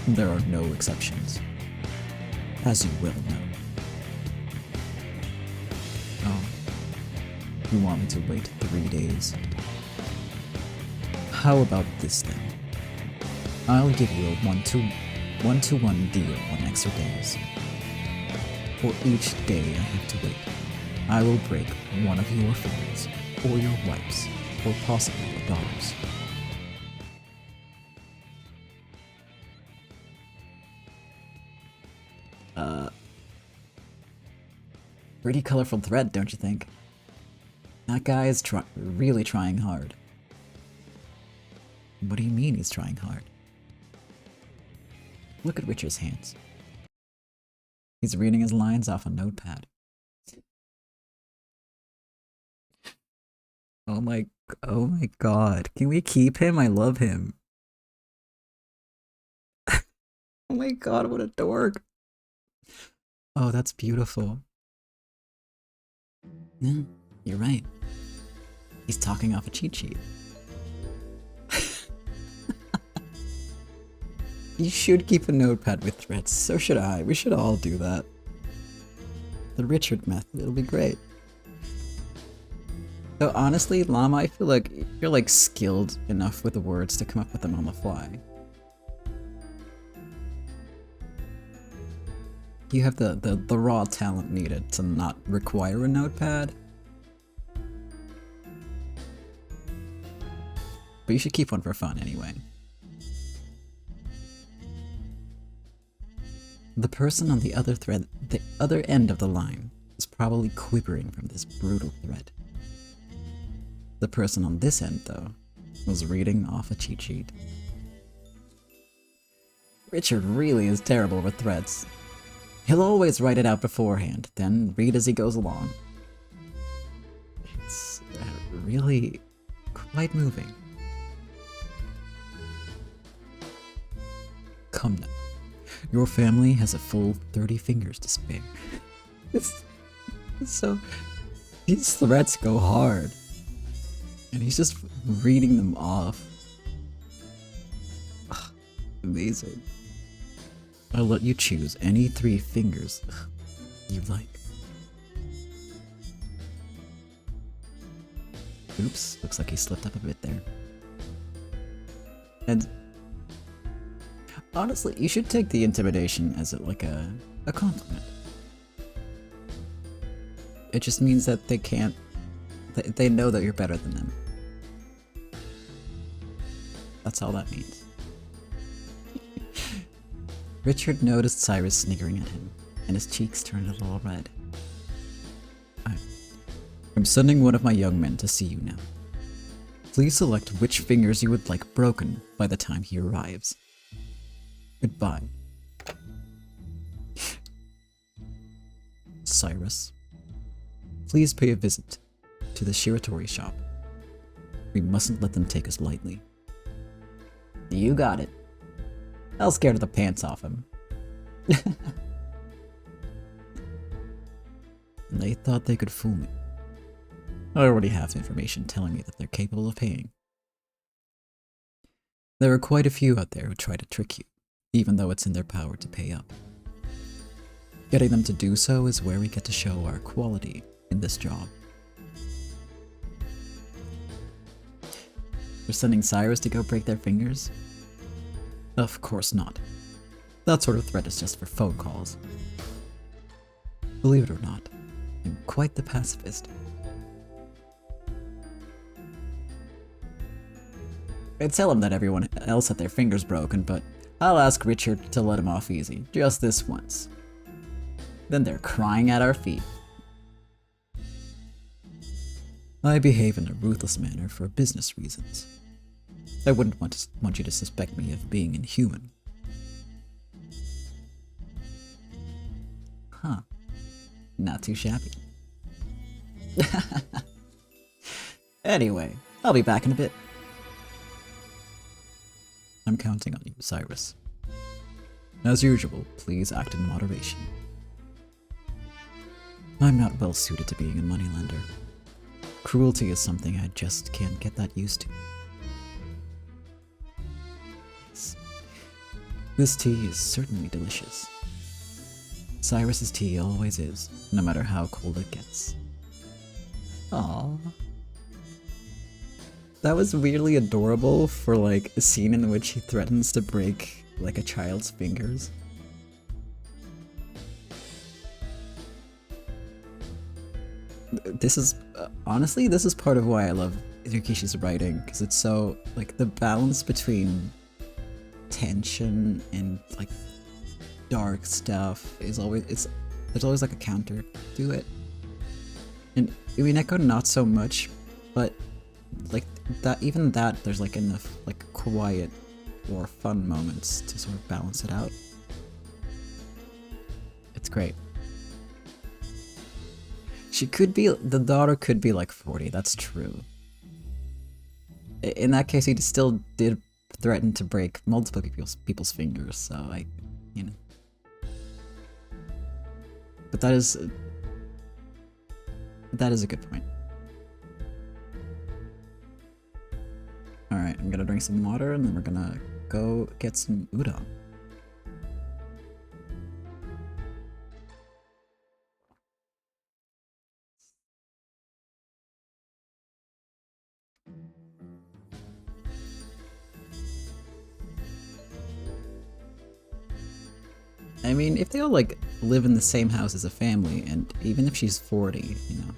there are no exceptions, as you well know. Oh, you want me to wait 3 days? How about this then? I'll give you a one-to-one deal on extra days. For each day I have to wait, I will break one of your fingers, or your wife's, or possibly your daughter's. Pretty colorful thread, don't you think? That guy is really trying hard. What do you mean he's trying hard? Look at Richard's hands. He's reading his lines off a notepad. Oh my god. Can we keep him? I love him. Oh my god, what a dork. Oh, that's beautiful. Yeah, you're right. He's talking off a cheat sheet. You should keep a notepad with threats. So should I. We should all do that. The Richard method. It'll be great. Though honestly, Llama, I feel like you're like skilled enough with the words to come up with them on the fly. You have the raw talent needed to not require a notepad. But you should keep one for fun anyway. The person on the other end of the line is probably quivering from this brutal threat. The person on this end, though, was reading off a cheat sheet. Richard really is terrible with threats. He'll always write it out beforehand, then read as he goes along. It's really quite moving. Come now. Your family has a full 30 fingers to spare. So, these threats go hard. And he's just reading them off. Ugh, amazing. I'll let you choose any 3 fingers you like. Oops, looks like he slipped up a bit there. And honestly, you should take the intimidation as like a compliment. It just means that they know that you're better than them. That's all that means. Richard noticed Cyrus sniggering at him, and his cheeks turned a little red. I'm sending one of my young men to see you now. Please select which fingers you would like broken by the time he arrives. Goodbye. Cyrus, please pay a visit to the Shiratori shop. We mustn't let them take us lightly. You got it. I was scared of the pants off him. They thought they could fool me. I already have information telling me that they're capable of paying. There are quite a few out there who try to trick you, even though it's in their power to pay up. Getting them to do so is where we get to show our quality in this job. We're sending Cyrus to go break their fingers? Of course not. That sort of threat is just for phone calls. Believe it or not, I'm quite the pacifist. I'd tell him that everyone else had their fingers broken, but I'll ask Richard to let him off easy, just this once. Then they're crying at our feet. I behave in a ruthless manner for business reasons. I wouldn't want you to suspect me of being inhuman. Huh. Not too shabby. Anyway, I'll be back in a bit. I'm counting on you, Cyrus. As usual, please act in moderation. I'm not well suited to being a moneylender. Cruelty is something I just can't get that used to. Yes. This tea is certainly delicious. Cyrus's tea always is, no matter how cold it gets. Aww. That was weirdly adorable for like a scene in which he threatens to break like a child's fingers. This is, honestly, this is part of why I love Yukishi's writing, because it's so, like, the balance between tension and, like, dark stuff is always, there's always, like, a counter to it. And Umineko, not so much, but, like, even that, there's, like, enough, like, quiet or fun moments to sort of balance it out. It's great. She could be, the daughter could be like 40, that's true. In that case, he still did threaten to break multiple people's fingers, so you know. But that is a good point. Alright, I'm gonna drink some water and then we're gonna go get some udon. I mean, if they all, like, live in the same house as a family, and even if she's 40, you know.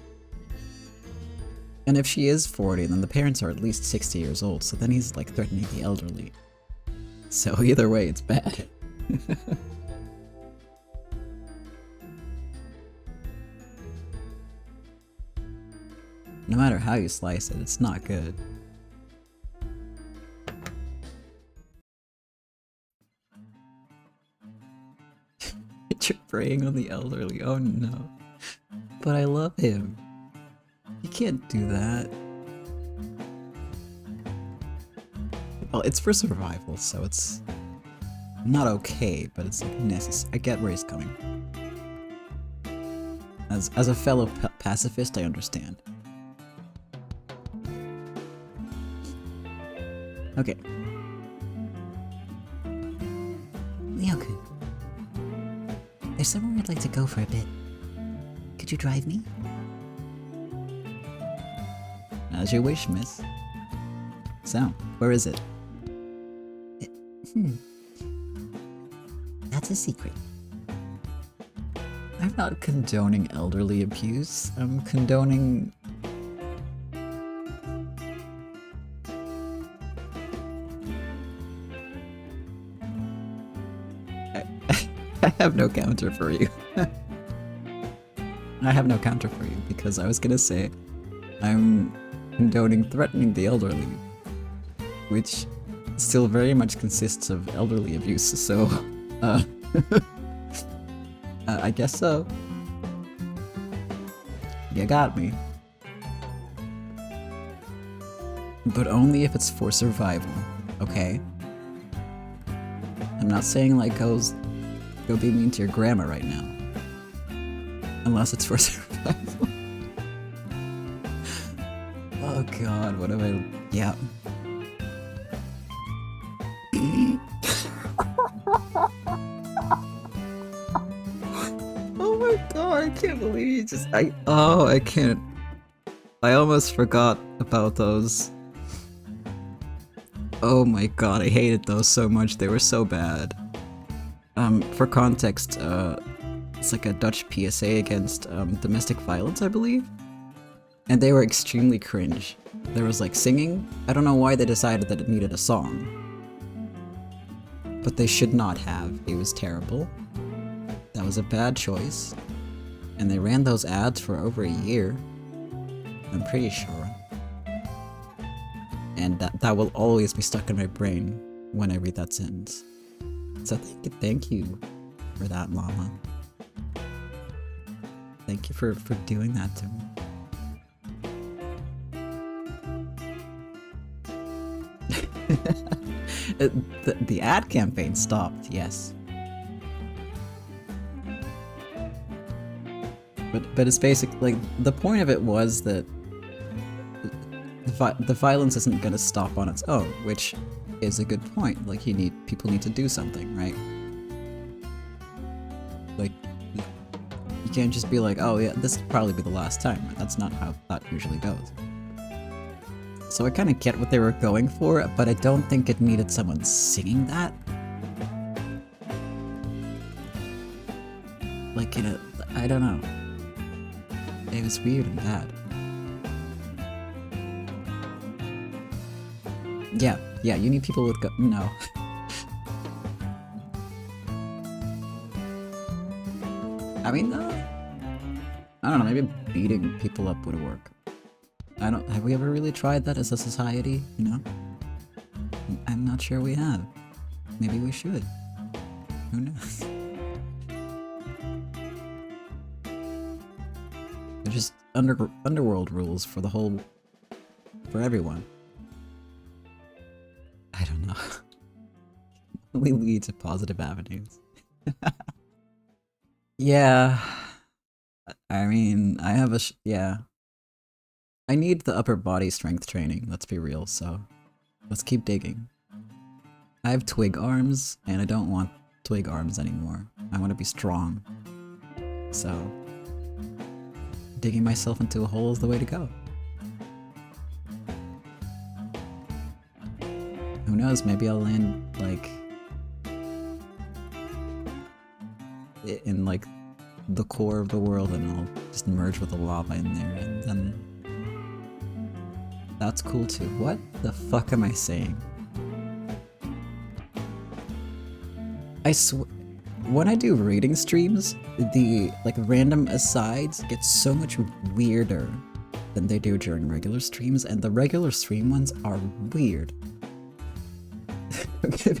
And if she is 40, then the parents are at least 60 years old, so then he's, like, threatening the elderly. So either way, it's bad. No matter how you slice it, it's not good. You're preying on the elderly, oh no. But I love him. You can't do that. Well, it's for survival, so it's not okay, but it's like necessary. I get where he's coming. As a fellow pacifist, I understand. Okay. Lyoku, there's somewhere I'd like to go for a bit. Could you drive me? As you wish, miss. So, where is it? That's a secret. I'm not condoning elderly abuse. I'm condoning... I have no counter for you. I have no counter for you because I was gonna say I'm condoning threatening the elderly, which still very much consists of elderly abuse, so I guess so. You got me. But only if it's for survival, okay? I'm not saying like go be mean to your grandma right now. Unless it's for survival. Oh god, what have I... Yeah. Oh my god, I can't believe you just... I can't... I almost forgot about those. Oh my god, I hated those so much. They were so bad. For context, it's like a Dutch PSA against domestic violence, I believe. And they were extremely cringe. There was like singing. I don't know why they decided that it needed a song. But they should not have. It was terrible. That was a bad choice. And they ran those ads for over a year. I'm pretty sure. And that will always be stuck in my brain when I read that sentence. So thank you for that, Llama. Thank you for doing that to me. The ad campaign stopped, yes. But it's basically, like, the point of it was that the violence isn't gonna stop on its own, which is a good point. Like, people need to do something, right? Like, you can't just be like, oh yeah, this will probably be the last time. That's not how that usually goes. So I kind of get what they were going for, but I don't think it needed someone singing that. Like, I don't know. It was weird and bad. Yeah, you need people with no. I mean, I don't know, maybe beating people up would work. Have we ever really tried that as a society, you know? I'm not sure we have. Maybe we should. Who knows? They're just underworld rules for for everyone. I don't know. Only lead to positive avenues. Yeah. I mean, I have yeah. I need the upper body strength training, let's be real, so let's keep digging. I have twig arms, and I don't want twig arms anymore. I want to be strong. So, digging myself into a hole is the way to go. Who knows, maybe I'll land, like, in, like, the core of the world, and I'll just merge with the lava in there, and then that's cool too. What the fuck am I saying? I swear, when I do reading streams, the, like, random asides get so much weirder than they do during regular streams, and the regular stream ones are weird. Okay,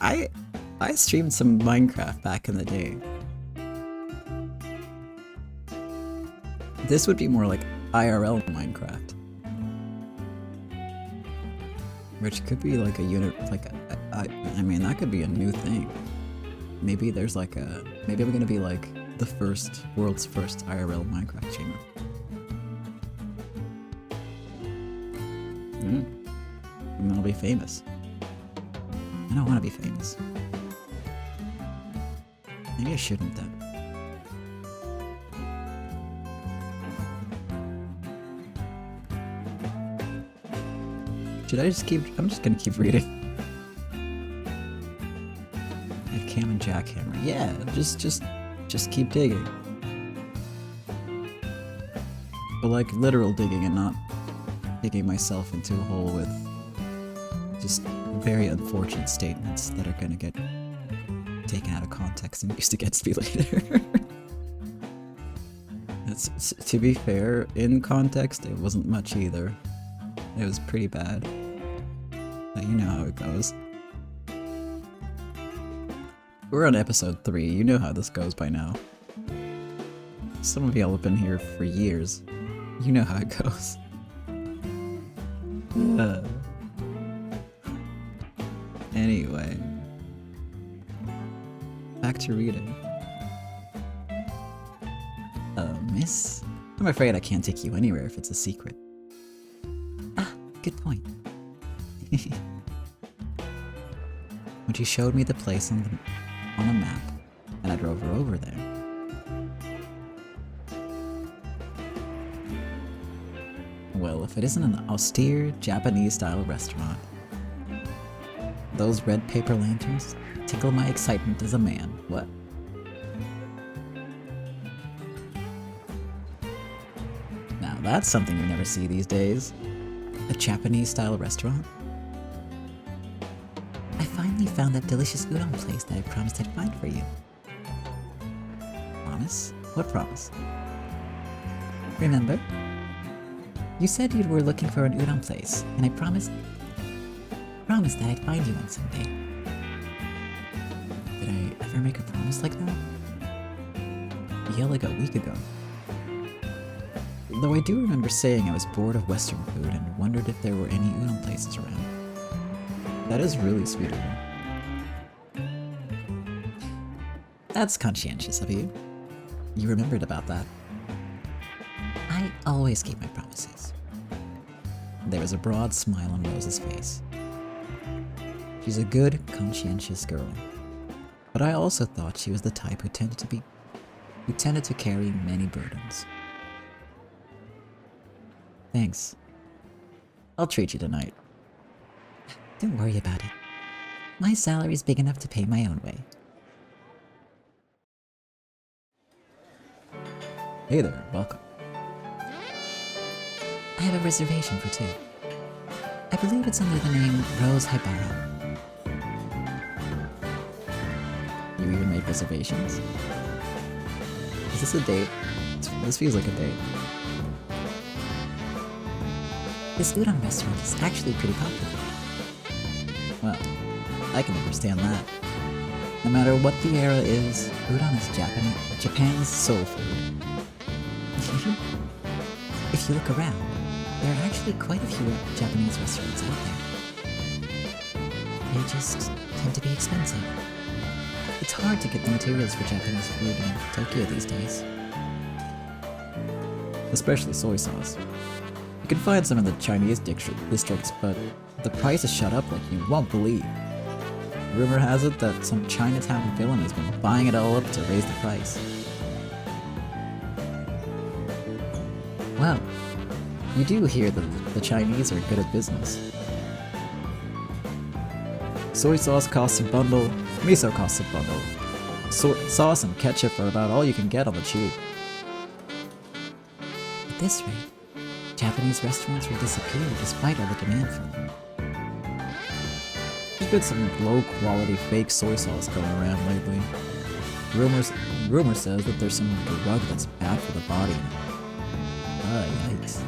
I streamed some Minecraft back in the day. This would be more like IRL Minecraft, which could be like a unit, like I mean, that could be a new thing. Maybe there's like maybe I'm gonna be like the world's first IRL Minecraft streamer. And then I'll be famous. I don't want to be famous. Maybe I shouldn't then. Should I just I'm just gonna keep reading. If Cam and Jackhammer. Yeah, just keep digging. But like literal digging and not digging myself into a hole with just very unfortunate statements that are gonna get taken out of context and used against me later. To be fair, in context, it wasn't much either. It was pretty bad. But you know how it goes. We're on episode 3, you know how this goes by now. Some of y'all have been here for years. You know how it goes. Anyway. Back to reading. Miss? I'm afraid I can't take you anywhere if it's a secret. Ah, good point. When she showed me the place on a map, and I drove her over there. well if it isn't an austere Japanese-style restaurant. Those red paper lanterns tickle my excitement as a man. What? Now that's something you never see these days. A Japanese-style restaurant? I finally found that delicious udon place that I promised I'd find for you. Promise? What promise? Remember? You said you were looking for an udon place, and I promised that I'd find you one someday. Did I ever make a promise like that? Yeah, like a week ago. Though I do remember saying I was bored of Western food and wondered if there were any udon places around. That is really sweet of you. That's conscientious of you. You remembered about that. I always keep my promises. There was a broad smile on Rose's face. She's a good, conscientious girl. But I also thought she was the type who tended to carry many burdens. Thanks. I'll treat you tonight. Don't worry about it. My salary's big enough to pay my own way. Hey there, welcome. I have a reservation for two. I believe it's under the name Rose Haibara. You even make reservations? Is this a date? This feels like a date. This udon restaurant is actually pretty popular. Well, I can understand that. No matter what the era is, udon is Japan's soul food. If you look around, there are actually quite a few Japanese restaurants out there. They just tend to be expensive. It's hard to get the materials for Japanese food in Tokyo these days. Especially soy sauce. You can find some in the Chinese districts, but the price is shot up like you won't believe. Rumor has it that some Chinatown villain has been buying it all up to raise the price. Well, you do hear that the Chinese are good at business. Soy sauce costs a bundle, miso costs a bundle. Sauce and ketchup are about all you can get on the cheap. At this rate, Japanese restaurants will disappear despite all the demand for them. There's been some low-quality fake soy sauce going around lately. Rumor says that there's some drug that's bad for the body. Yikes.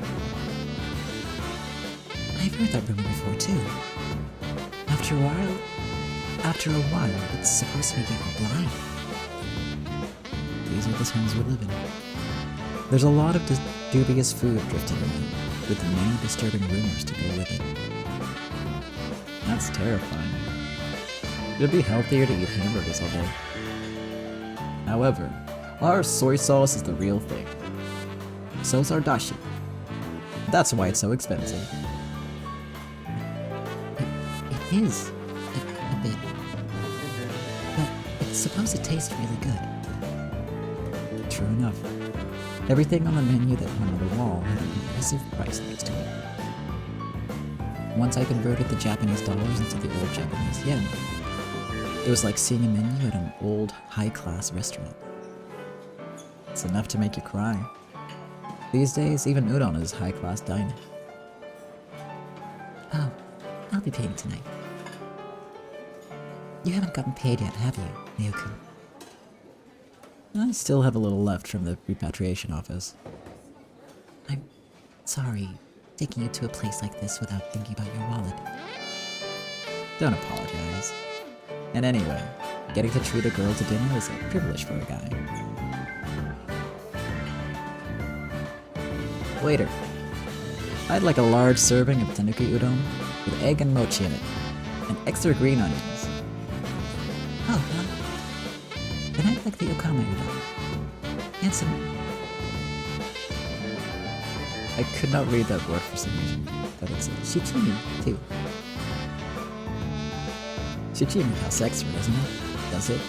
I've heard that rumor before too. After a while, it's supposed to make you go blind. These are the times we live in. There's a lot of dubious food drifting around, with many disturbing rumors to go with it. That's terrifying. It'd be healthier to eat hamburgers all day. However, our soy sauce is the real thing. So's our dashi. That's why it's so expensive. It is a bit, but it's supposed to taste really good. True enough. Everything on the menu that hung on the wall had an impressive price next to it. Once I converted the Japanese dollars into the old Japanese yen, it was like seeing a menu at an old, high-class restaurant. It's enough to make you cry. These days, even udon is high-class dining. Oh, I'll be paying tonight. You haven't gotten paid yet, have you, Ryoko? I still have a little left from the repatriation office. I'm sorry, taking you to a place like this without thinking about your wallet. Don't apologize. And anyway, getting to treat a girl to dinner is a privilege for a guy. Waiter, I'd like a large serving of tanuki udon with egg and mochi in it, and extra green onions. Oh, then I'd like the okama udon. And some... I could not read that word for some reason, but it's shichimi, too. Shichimi has extra, doesn't it? Does it?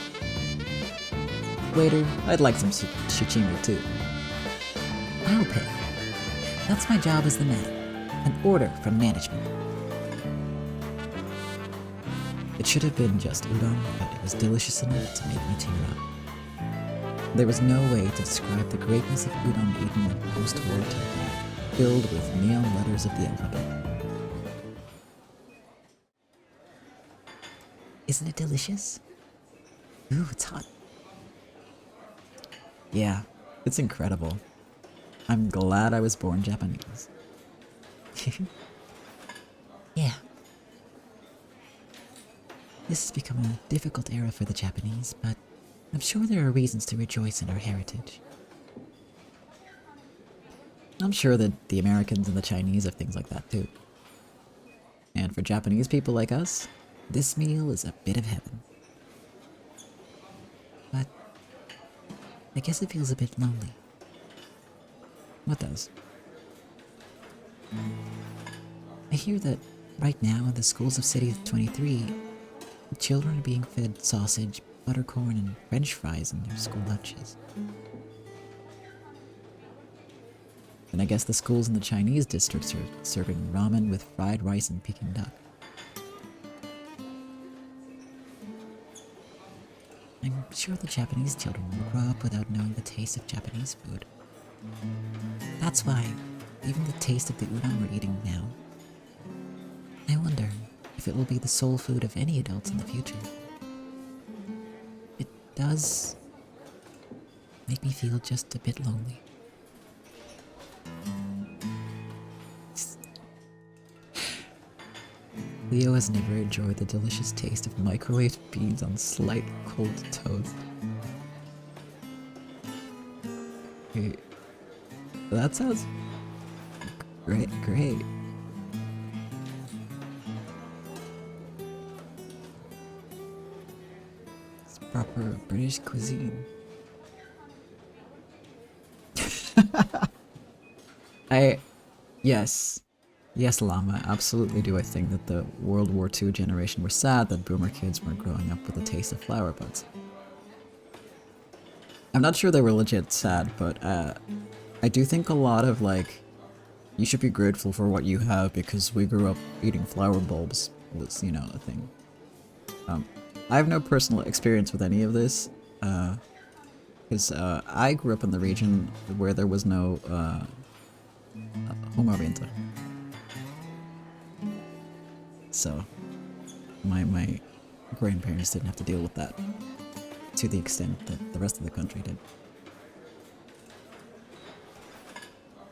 Waiter, I'd like some shichimi, too. I'll pay. That's my job as the man. An order from management. It should have been just udon, but it was delicious enough to make me tear up. There was no way to describe the greatness of udon eaten in post-war Tokyo, filled with neon letters of the alphabet. Isn't it delicious? Ooh, it's hot. Yeah, it's incredible. I'm glad I was born Japanese. Yeah. This has become a difficult era for the Japanese, but I'm sure there are reasons to rejoice in our heritage. I'm sure that the Americans and the Chinese have things like that too. And for Japanese people like us, this meal is a bit of heaven. But I guess it feels a bit lonely. What does? I hear that right now in the schools of City 23, children are being fed sausage, buttercorn, and french fries in their school lunches. And I guess the schools in the Chinese districts are serving ramen with fried rice and Peking duck. I'm sure the Japanese children will grow up without knowing the taste of Japanese food. That's why, even the taste of the udon we're eating now, I wonder if it will be the soul food of any adults in the future. It does make me feel just a bit lonely. Leo has never enjoyed the delicious taste of microwaved beans on slight cold toast. Hey, that sounds great. It's proper British cuisine. Yes, Llama, absolutely do I think that the World War II generation were sad that boomer kids weren't growing up with the taste of flower buds. I'm not sure they were legit sad, but I do think a lot of like, you should be grateful for what you have because we grew up eating flower bulbs was, you know, a thing. I have no personal experience with any of this, because I grew up in the region where there was no Homarenta. So, my grandparents didn't have to deal with that to the extent that the rest of the country did.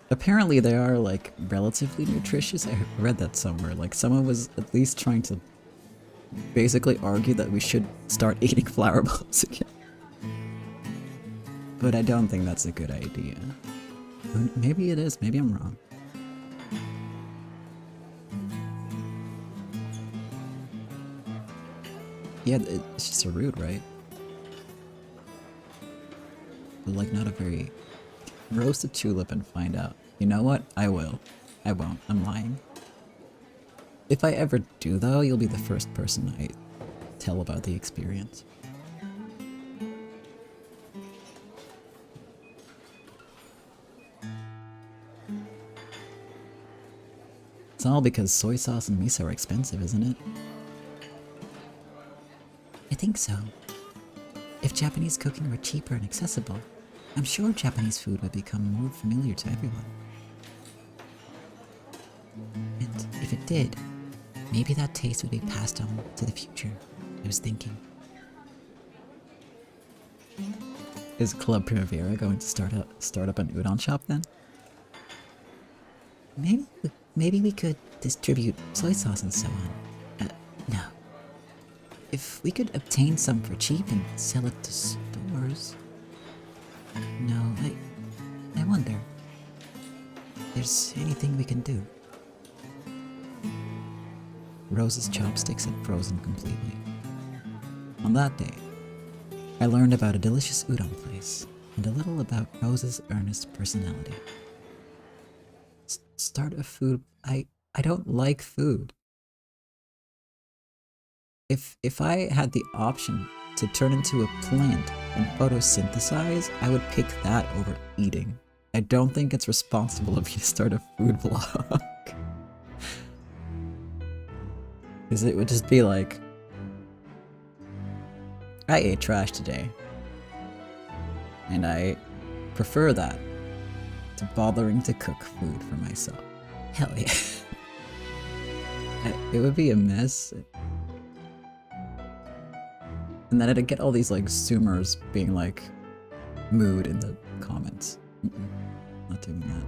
Apparently they are, like, relatively nutritious. I read that somewhere. Like, someone was at least trying to basically argue that we should start eating flower bulbs again. But I don't think that's a good idea. Maybe it is. Maybe I'm wrong. Yeah, it's just a root, right? But like not a very... Roast a tulip and find out. You know what? I will. I won't. I'm lying. If I ever do though, you'll be the first person I tell about the experience. It's all because soy sauce and miso are expensive, isn't it? I think so. If Japanese cooking were cheaper and accessible, I'm sure Japanese food would become more familiar to everyone. And if it did, maybe that taste would be passed on to the future, I was thinking. Is Club Primavera going to start up an udon shop then? Maybe we could distribute soy sauce and so on. No. If we could obtain some for cheap and sell it to stores... No, I wonder if there's anything we can do. Rose's chopsticks had frozen completely. On that day, I learned about a delicious udon place and a little about Rose's earnest personality. Start a food... I don't like food. If I had the option to turn into a plant and photosynthesize, I would pick that over eating. I don't think it's responsible of you to start a food blog. Because it would just be like, I ate trash today. And I prefer that to bothering to cook food for myself. Hell yeah. It would be a mess. And then I'd get all these like Zoomers being like, mood in the comments. Not doing that.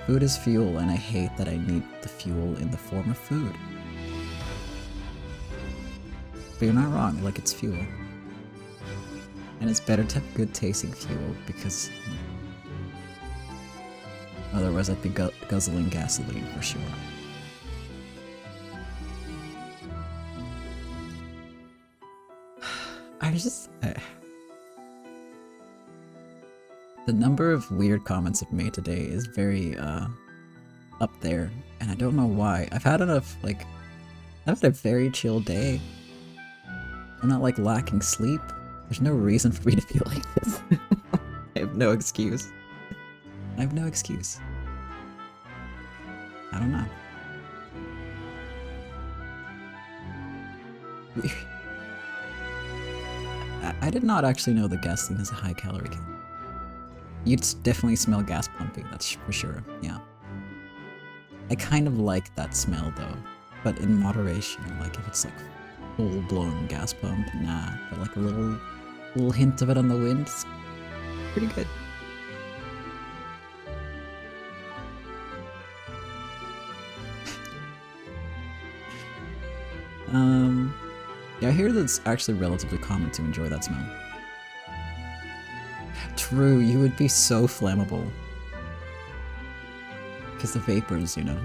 Food is fuel, and I hate that I need the fuel in the form of food. But you're not wrong, like it's fuel. And it's better to have good tasting fuel because otherwise I'd be guzzling gasoline for sure. The number of weird comments I've made today is very up there, and I don't know why. I've had a very chill day. I'm not like lacking sleep. There's no reason for me to feel like this. I have no excuse. I have no excuse. I don't know. I did not actually know that gasoline is a high calorie kill. You'd definitely smell gas pumping, that's for sure, yeah. I kind of like that smell though, but in moderation. Like if it's like full-blown gas pump, nah. But like a little hint of it on the wind, it's pretty good. Yeah, I hear that it's actually relatively common to enjoy that smell. True, you would be so flammable. Because the vapors, you know.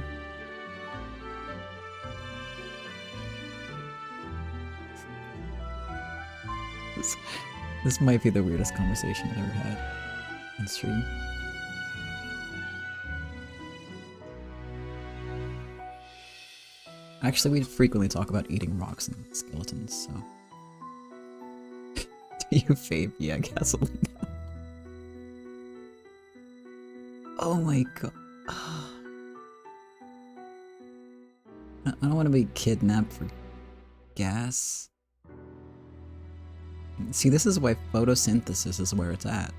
This might be the weirdest conversation I've ever had on stream. Actually, we frequently talk about eating rocks and skeletons, so... Do you vape? Yeah, gasoline. Oh my god. I don't want to be kidnapped for gas. See, this is why photosynthesis is where it's at.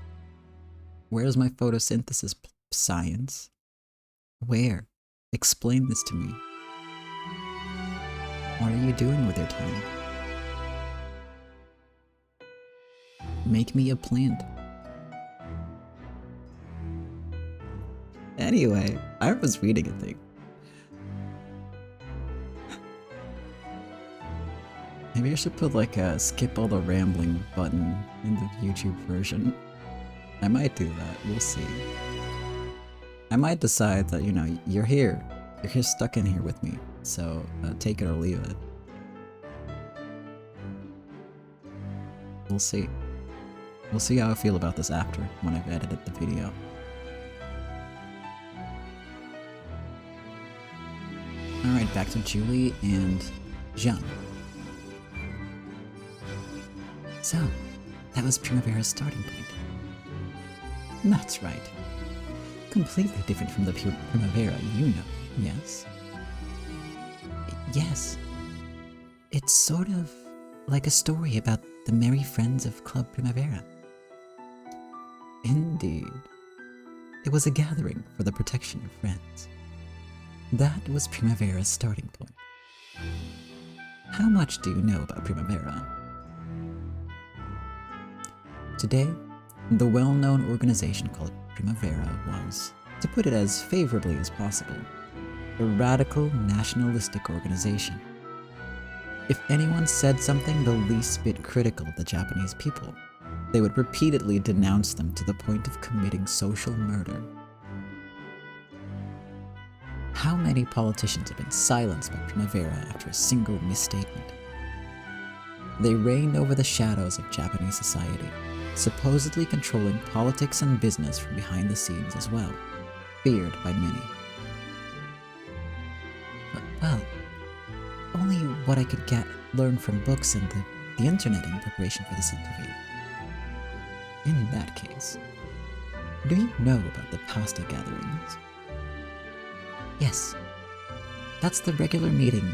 Where's my photosynthesis science? Where? Explain this to me. What are you doing with your time? Make me a plant. Anyway, I was reading a thing. Maybe I should put like a skip all the rambling button in the YouTube version. I might do that, we'll see. I might decide that, you know, you're here stuck in here with me, so take it or leave it. We'll see. We'll see how I feel about this after, when I've edited the video. Alright, back to Julie and Jean. So, that was Primavera's starting point. That's right. Completely different from the pure Primavera you know, yes? Yes. It's sort of like a story about the merry friends of Club Primavera. Indeed. It was a gathering for the protection of friends. That was Primavera's starting point. How much do you know about Primavera? Today, the well-known organization called Primavera was, to put it as favorably as possible, a radical nationalistic organization. If anyone said something the least bit critical of the Japanese people, they would repeatedly denounce them to the point of committing social murder. How many politicians have been silenced by Primavera after a single misstatement? They reigned over the shadows of Japanese society, supposedly controlling politics and business from behind the scenes as well, feared by many. Well, only what I could learn from books and the internet in preparation for this interview. In that case, do you know about the pasta gatherings? Yes. That's the regular meeting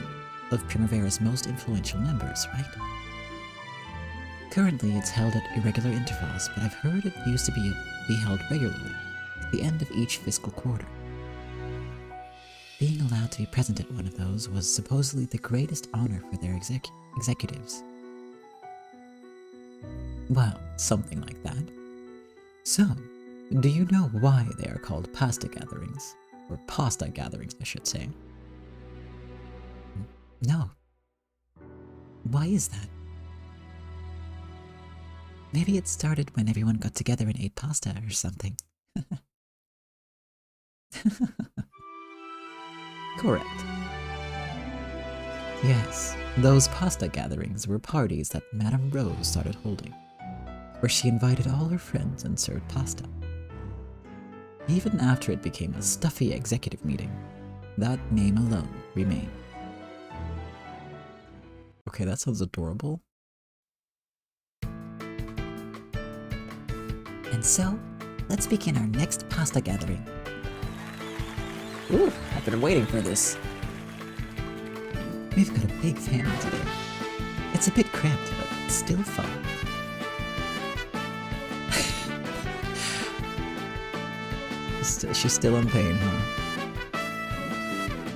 of Primavera's most influential members, right? Currently, it's held at irregular intervals, but I've heard it used to be held regularly, at the end of each fiscal quarter. Being allowed to be present at one of those was supposedly the greatest honor for their executives. Well, something like that. So, do you know why they are called pasta gatherings? Or pasta gatherings, I should say. No. Why is that? Maybe it started when everyone got together and ate pasta or something. Correct. Yes, those pasta gatherings were parties that Madame Rose started holding, where she invited all her friends and served pasta. Even after it became a stuffy executive meeting, that name alone remained. Okay, that sounds adorable. And so, let's begin our next pasta gathering. Ooh, I've been waiting for this. We've got a big family today. It's a bit cramped, but still fun. She's still in pain, huh?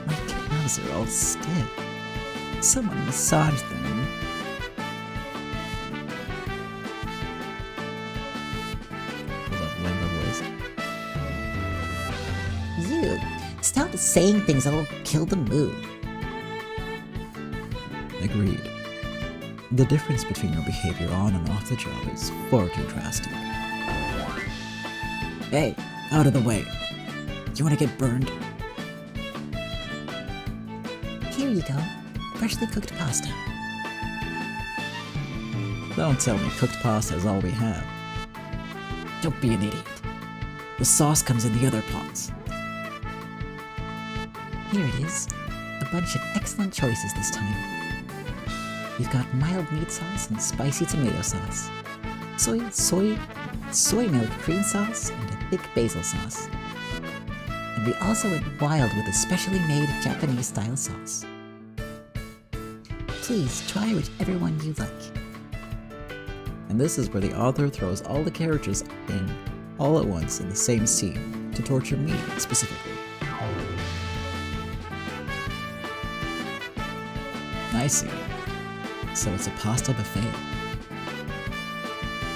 My calves are all stiff. Someone massage them. Hold up, Lambo voice. You, stop saying things that'll kill the mood. Agreed. The difference between your behavior on and off the job is far too drastic. Hey, out of the way. You want to get burned? Here you go. Freshly cooked pasta. Don't tell me cooked pasta is all we have. Don't be an idiot. The sauce comes in the other pots. Here it is. A bunch of excellent choices this time. We've got mild meat sauce and spicy tomato sauce. Soy milk cream sauce and a thick basil sauce. And we also went wild with a specially made Japanese-style sauce. Please try whichever one you like. And this is where the author throws all the characters in all at once in the same scene to torture me specifically. I see. So it's a pasta buffet.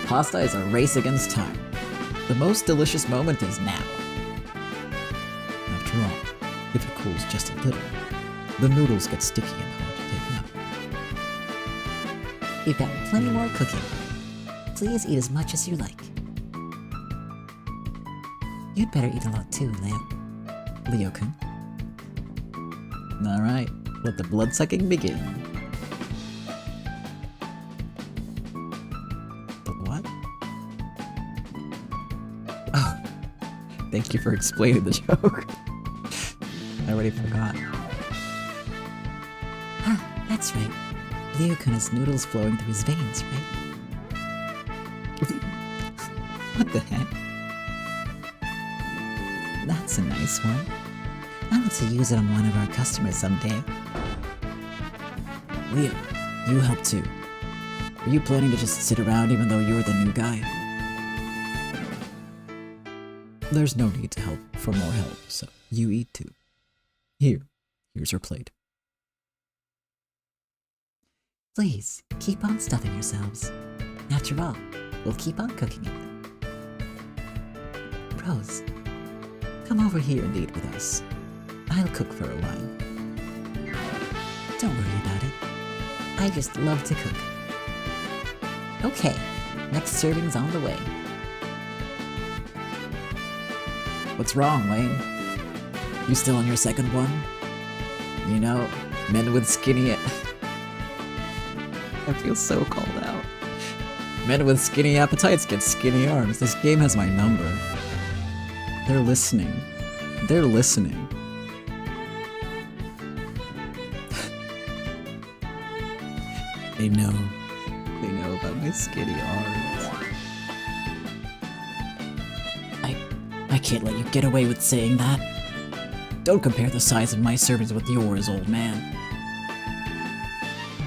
Pasta is a race against time. The most delicious moment is now. After all, if it cools just a little, the noodles get sticky and hard to take out. We've got plenty more cooking. Please eat as much as you like. You'd better eat a lot too, Leo-kun. Alright, let the blood-sucking begin. Thank you for explaining the joke. I already forgot. Ah, that's right. Leo-kun has noodles flowing through his veins, right? What the heck? That's a nice one. I want to use it on one of our customers someday. Leo, you help too. Are you planning to just sit around even though you're the new guy? There's no need to help for more help, so you eat too. Here's your plate. Please, keep on stuffing yourselves. After all, we'll keep on cooking it. Rose, come over here and eat with us. I'll cook for a while. Don't worry about it. I just love to cook. Okay, next serving's on the way. What's wrong, Wayne? You still on your second one? You know, men with skinny... I feel so called out. Men with skinny appetites get skinny arms. This game has my number. They're listening. They're listening. They know. They know about my skinny arms. I can't let you get away with saying that. Don't compare the size of my servings with yours, old man.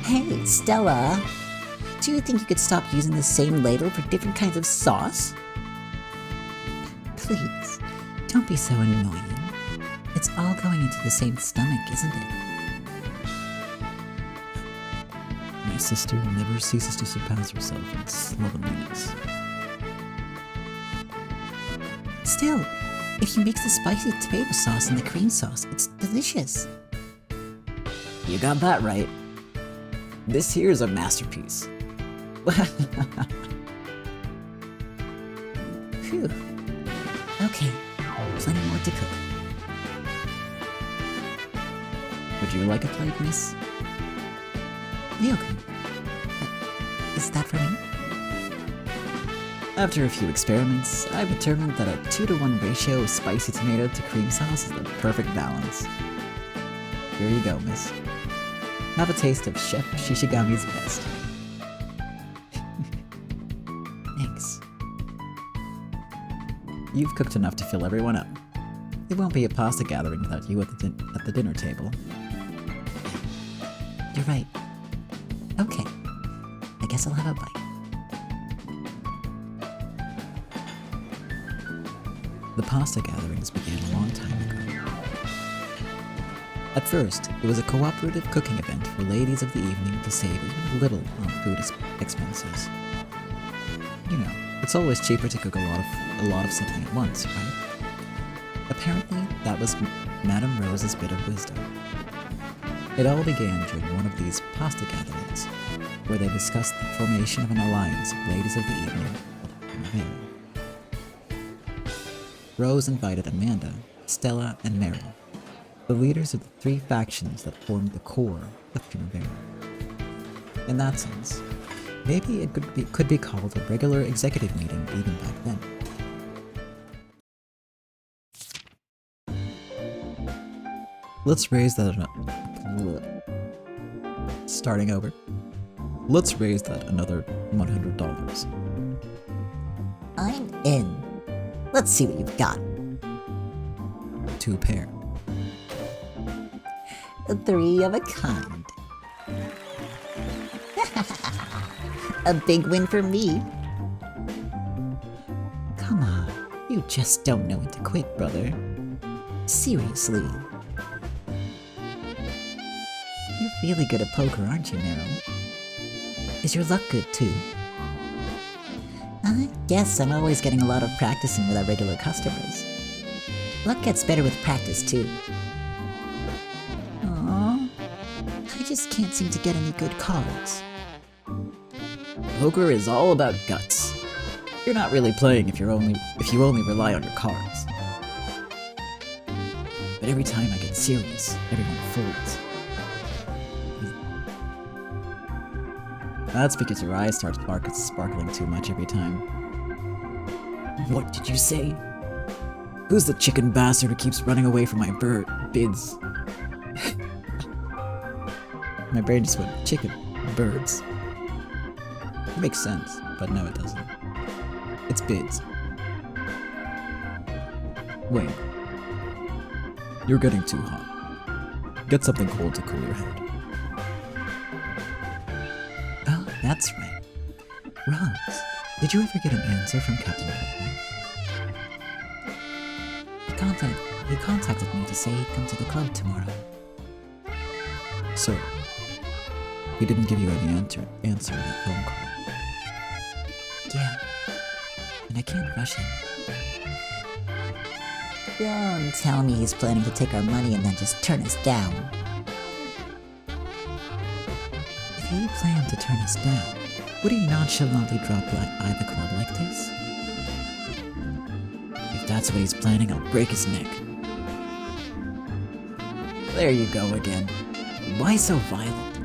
Hey, Stella. Do you think you could stop using the same ladle for different kinds of sauce? Please, don't be so annoying. It's all going into the same stomach, isn't it? My sister never ceases to surpass herself in slovenliness. Still, if you mix the spicy tomato sauce and the cream sauce, it's delicious. You got that right. This here is a masterpiece. Phew. Okay, plenty more to cook. Would you like a plate, miss? Okay. Is that for me? After a few experiments, I've determined that a 2-to-1 ratio of spicy tomato to cream sauce is the perfect balance. Here you go, miss. Have a taste of Chef Shishigami's best. Thanks. You've cooked enough to fill everyone up. It won't be a pasta gathering without you at the dinner table. You're right. Okay. I guess I'll have a bite. The pasta gatherings began a long time ago. At first, it was a cooperative cooking event for ladies of the evening to save even a little on food expenses. You know, it's always cheaper to cook a lot of something at once, right? Apparently, that was Madame Rose's bit of wisdom. It all began during one of these pasta gatherings, where they discussed the formation of an alliance of ladies of the evening called Primavera. Rose invited Amanda, Stella, and Meryl, the leaders of the 3 factions that formed the core of Primavera. In that sense, maybe it could be called a regular executive meeting even back then. Let's raise that starting over. Let's raise that another $100. I'm in. Let's see what you've got. 2 pair. 3 of a kind. A big win for me. Come on, you just don't know when to quit, brother. Seriously. You're really good at poker, aren't you, Meryl? Is your luck good, too? I guess I'm always getting a lot of practicing with our regular customers. Luck gets better with practice, too. Aww. I just can't seem to get any good cards. Poker is all about guts. You're not really playing if you only rely on your cards. But every time I get serious, everyone folds. That's because your eyes start sparkling too much every time. What did you say? Who's the chicken bastard who keeps running away from my bids? My brain just went, chicken, birds. It makes sense, but no it doesn't. It's bids. Wait. You're getting too hot. Get something cold to cool your head. Oh, that's right. Rose, did you ever get an answer from Captain Hartman? He contacted me to say he'd come to the club tomorrow. So, he didn't give you any answer in that phone call. Yeah, and I can't rush him. Don't tell me he's planning to take our money and then just turn us down. If he planned to turn us down, would he nonchalantly drop by the club like this? If that's what he's planning, I'll break his neck. There you go again. Why so violent?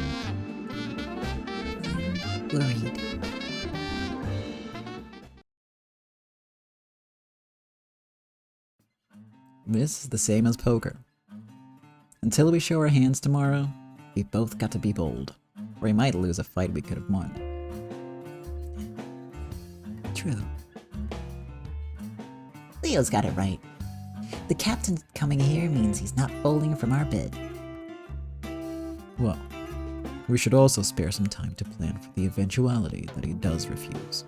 I'm worried. This is the same as poker. Until we show our hands tomorrow, we've both got to be bold, or we might lose a fight we could have won. True. Leo's got it right. The captain coming here means he's not folding from our bed. Well, we should also spare some time to plan for the eventuality that he does refuse.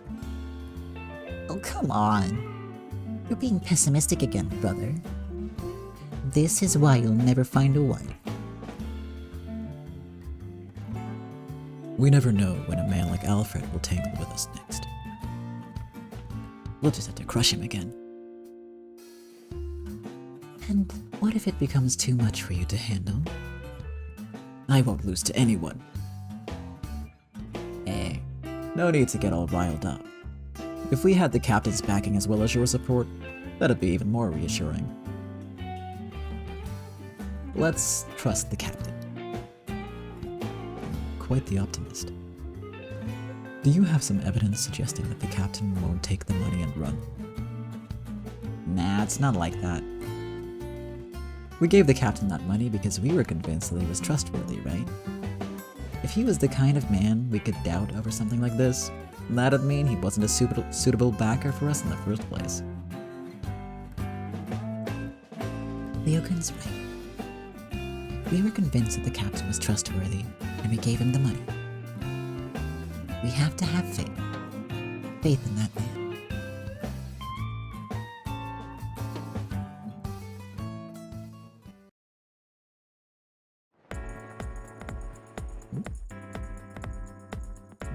Oh, come on. You're being pessimistic again, brother. This is why you'll never find a wife. We never know when a man like Alfred will tangle with us next. We'll just have to crush him again. And what if it becomes too much for you to handle? I won't lose to anyone. No need to get all riled up. If we had the captain's backing as well as your support, that'd be even more reassuring. Let's trust the captain. Quite the optimist. Do you have some evidence suggesting that the captain won't take the money and run? Nah, it's not like that. We gave the captain that money because we were convinced that he was trustworthy, right? If he was the kind of man we could doubt over something like this, that'd mean he wasn't a suitable backer for us in the first place. Ryokun's right. We were convinced that the captain was trustworthy, and we gave him the money. We have to have faith. Faith in that man.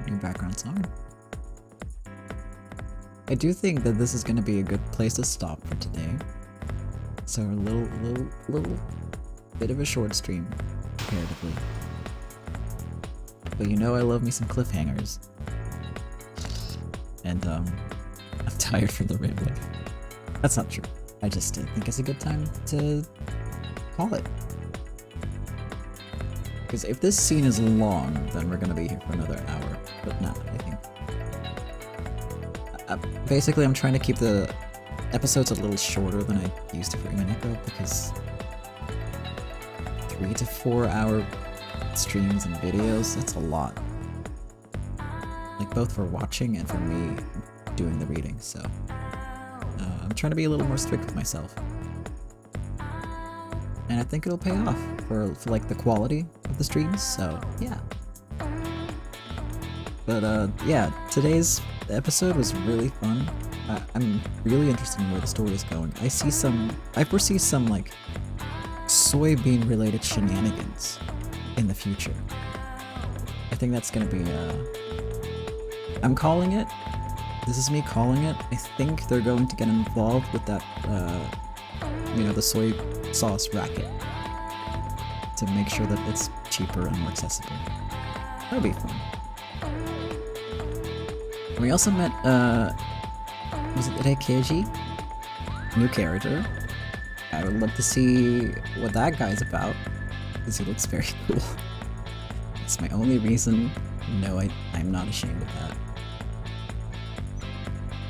New background song. I do think that this is going to be a good place to stop for today. So a little bit of a short stream, comparatively. But you know I love me some cliffhangers. And I'm tired from the rambling. That's not true. I just think it's a good time to call it. Because if this scene is long, then we're gonna be here for another hour. But not, I think. Basically, I'm trying to keep the episodes a little shorter than I used to for Imaneko, because 3 to 4 hour streams and videos, that's a lot. Like, both for watching and for me doing the reading, so I'm trying to be a little more strict with myself. And I think it'll pay off for like the quality of the streams, so yeah. But yeah, today's episode was really fun. I'm really interested in where the story is going. I foresee some like soybean related shenanigans in the future. I think that's gonna be I'm calling it. This is me calling it. I think they're going to get involved with that you know, the soy sauce racket to make sure that it's cheaper and more accessible. That'll be fun. And we also met was it Reikeji? New character. I would love to see what that guy's about, because he looks very cool. That's my only reason. No, I'm not ashamed of that.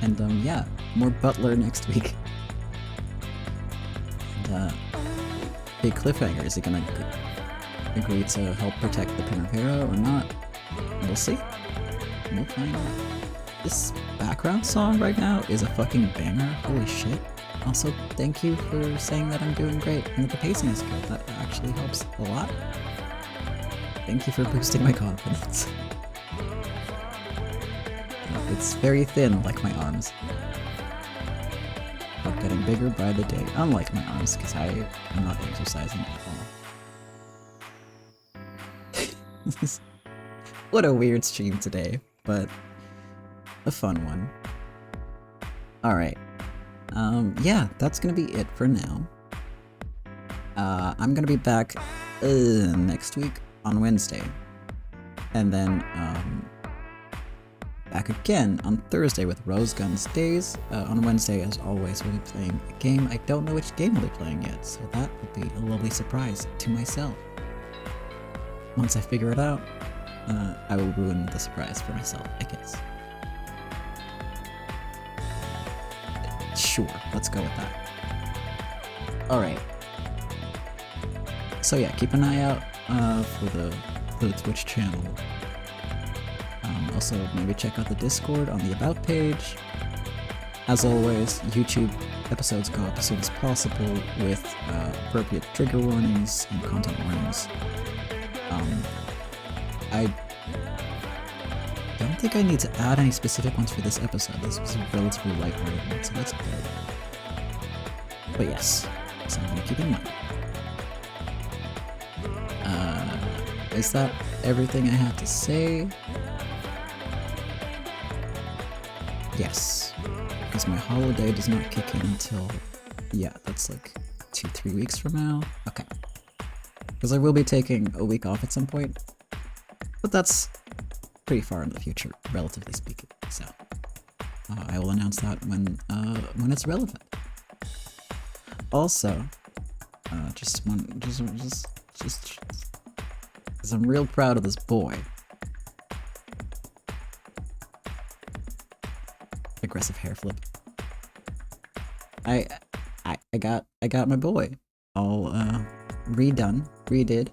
And yeah, more Butler next week. And big cliffhanger, is he gonna agree to help protect the Primavera or not? We'll see. We'll find out. This background song right now is a fucking banger, holy shit. Also, thank you for saying that I'm doing great and that the pacing is good. That actually helps a lot. Thank you for boosting my confidence. It's very thin, like my arms. But getting bigger by the day, unlike my arms, because I am not exercising at all. What a weird stream today, but a fun one. Alright. Yeah, that's gonna be it for now. I'm gonna be back next week on Wednesday. And then, back again on Thursday with Rose Guns Days. On Wednesday, as always, we'll be playing a game. I don't know which game we'll be playing yet, so that will be a lovely surprise to myself. Once I figure it out, I will ruin the surprise for myself, I guess. Sure, let's go with that. Alright. So yeah, keep an eye out for the Twitch channel. Also, maybe check out the Discord on the About page. As always, YouTube episodes go up as soon as possible with appropriate trigger warnings and content warnings. I don't think I need to add any specific ones for this episode. This was a relatively lighthearted one, so that's good. But yes, something to keep in mind. Is that everything I have to say? Yes, because my holiday does not kick in until, yeah, that's like 2-3 weeks from now. Okay. Because I will be taking a week off at some point, but that's pretty far in the future, relatively speaking. So I will announce that when it's relevant. Also, just because I'm real proud of this boy. Aggressive hair flip. I got my boy all redid,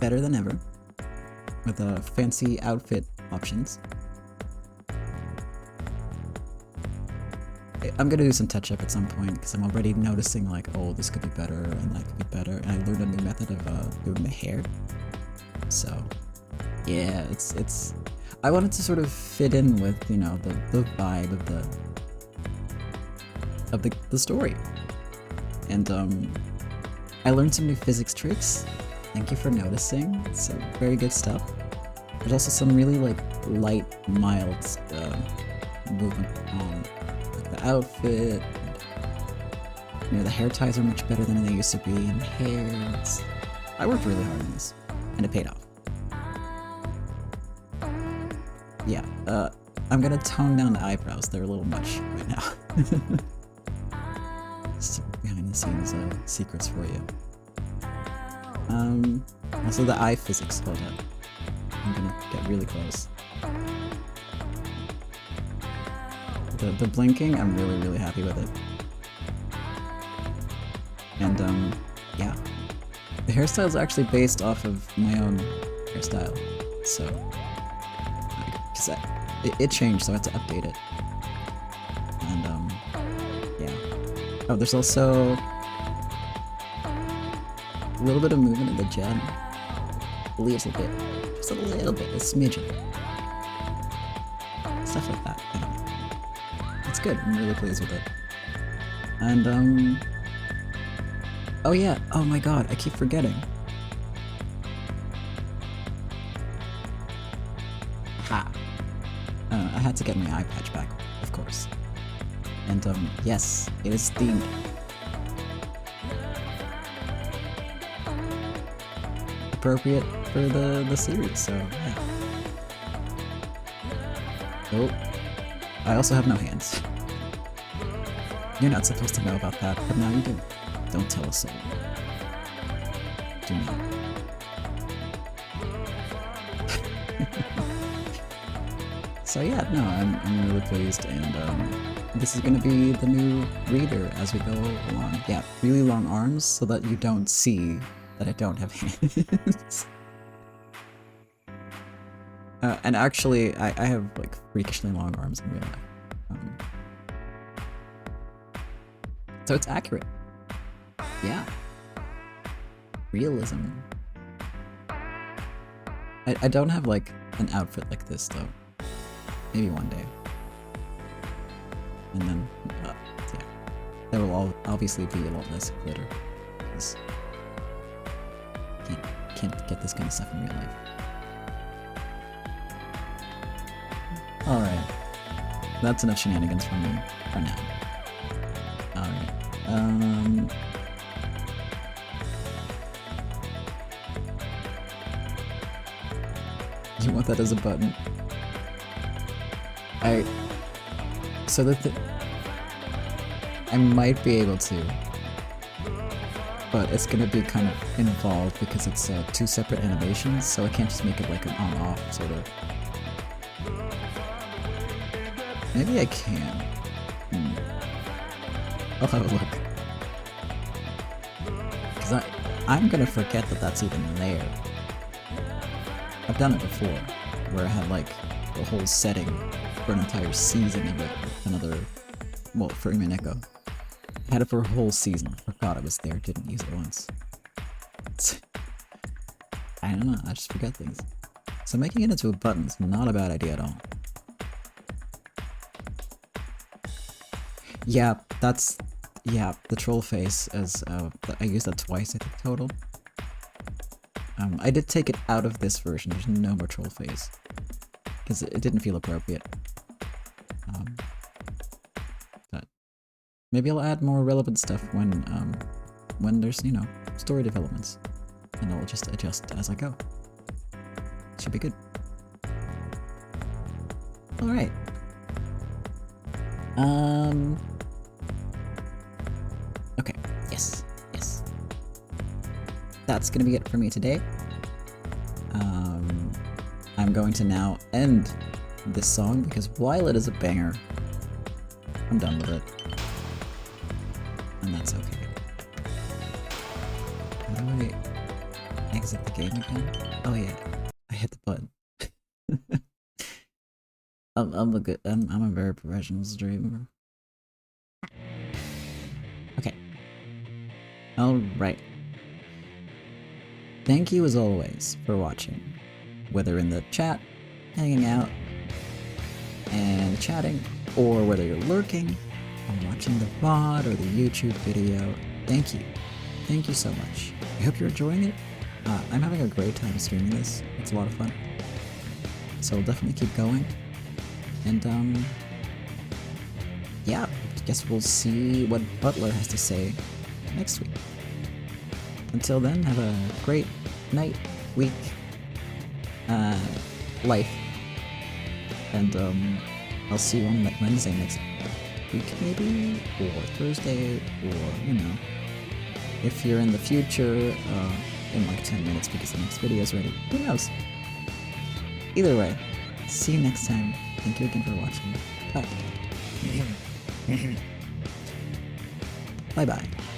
better than ever, with fancy outfit options. I'm gonna do some touch up at some point because I'm already noticing like, oh, this could be better and that could be better, and I learned a new method of doing the hair. So yeah, it's I wanted to sort of fit in with, you know, the vibe of the story. And I learned some new physics tricks. Thank you for noticing. So very good stuff. There's also some really like light, mild movement on like the outfit. And, you know, the hair ties are much better than they used to be, and the hair. I worked really hard on this, and it paid off. Yeah, I'm gonna tone down the eyebrows. They're a little much right now. Just behind the scenes secrets for you. Also the eye physics, hold up. I'm gonna get really close. The blinking, I'm really happy with it. And yeah. The hairstyle is actually based off of my own hairstyle, so because it changed, so I had to update it. And yeah. Oh, there's also a little bit of movement in the gem, a little bit, just a little bit, a smidgen, stuff like that. Anyway, it's good. I'm really pleased with it. And oh yeah, oh my god, I keep forgetting. Ha! I had to get my eye patch back, of course. And yes, it is themed. Appropriate for the series, so yeah. Oh, I also have no hands. You're not supposed to know about that, but now you do. Don't tell a soul. Do not. So yeah, no, I'm really pleased, and this is gonna be the new reader as we go along. Yeah, really long arms so that you don't see that I don't have hands. And actually, I have like freakishly long arms in real life. So it's accurate. Yeah. Realism. I don't have like an outfit like this though. Maybe one day. And then, yeah. There will obviously be a lot less glitter. Because can't get this kind of stuff in real life. Alright. That's enough shenanigans from me for now. Alright. You want that as a button? So I might be able to, but it's gonna be kind of involved because it's two separate animations, so I can't just make it like an on-off sort of. Maybe I can. I'll have a look. Because I'm gonna forget that that's even there. I've done it before, where I had like the whole setting for an entire season of it with another well, Freeman Echo. I had it for a whole season. Forgot it was there, didn't use it once. I don't know, I just forget things. So making it into a button is not a bad idea at all. Yeah, that's... yeah, the troll face is, I used that twice, I think, total. I did take it out of this version, there's no more troll face. Because it didn't feel appropriate. But maybe I'll add more relevant stuff when there's, you know, story developments. And I'll just adjust as I go. Should be good. Alright. Okay, yes. That's gonna be it for me today. I'm going to now end this song because while it is a banger, I'm done with it. And that's okay. How do I exit the game again? Oh yeah, I hit the button. I'm a very professional streamer. Okay. Alright. Thank you as always for watching. Whether in the chat, hanging out, and chatting, or whether you're lurking, or watching the VOD or the YouTube video, thank you. Thank you so much. I hope you're enjoying it. I'm having a great time streaming this. It's a lot of fun. So I'll definitely keep going. And, yeah, I guess we'll see what Butler has to say next week. Until then, have a great night, week, life. And, I'll see you on Wednesday next week, maybe? Or Thursday, or, you know, if you're in the future, in like 10 minutes because the next video is ready. Who knows? Either way, see you next time. Thank you again for watching. Bye. Bye-bye.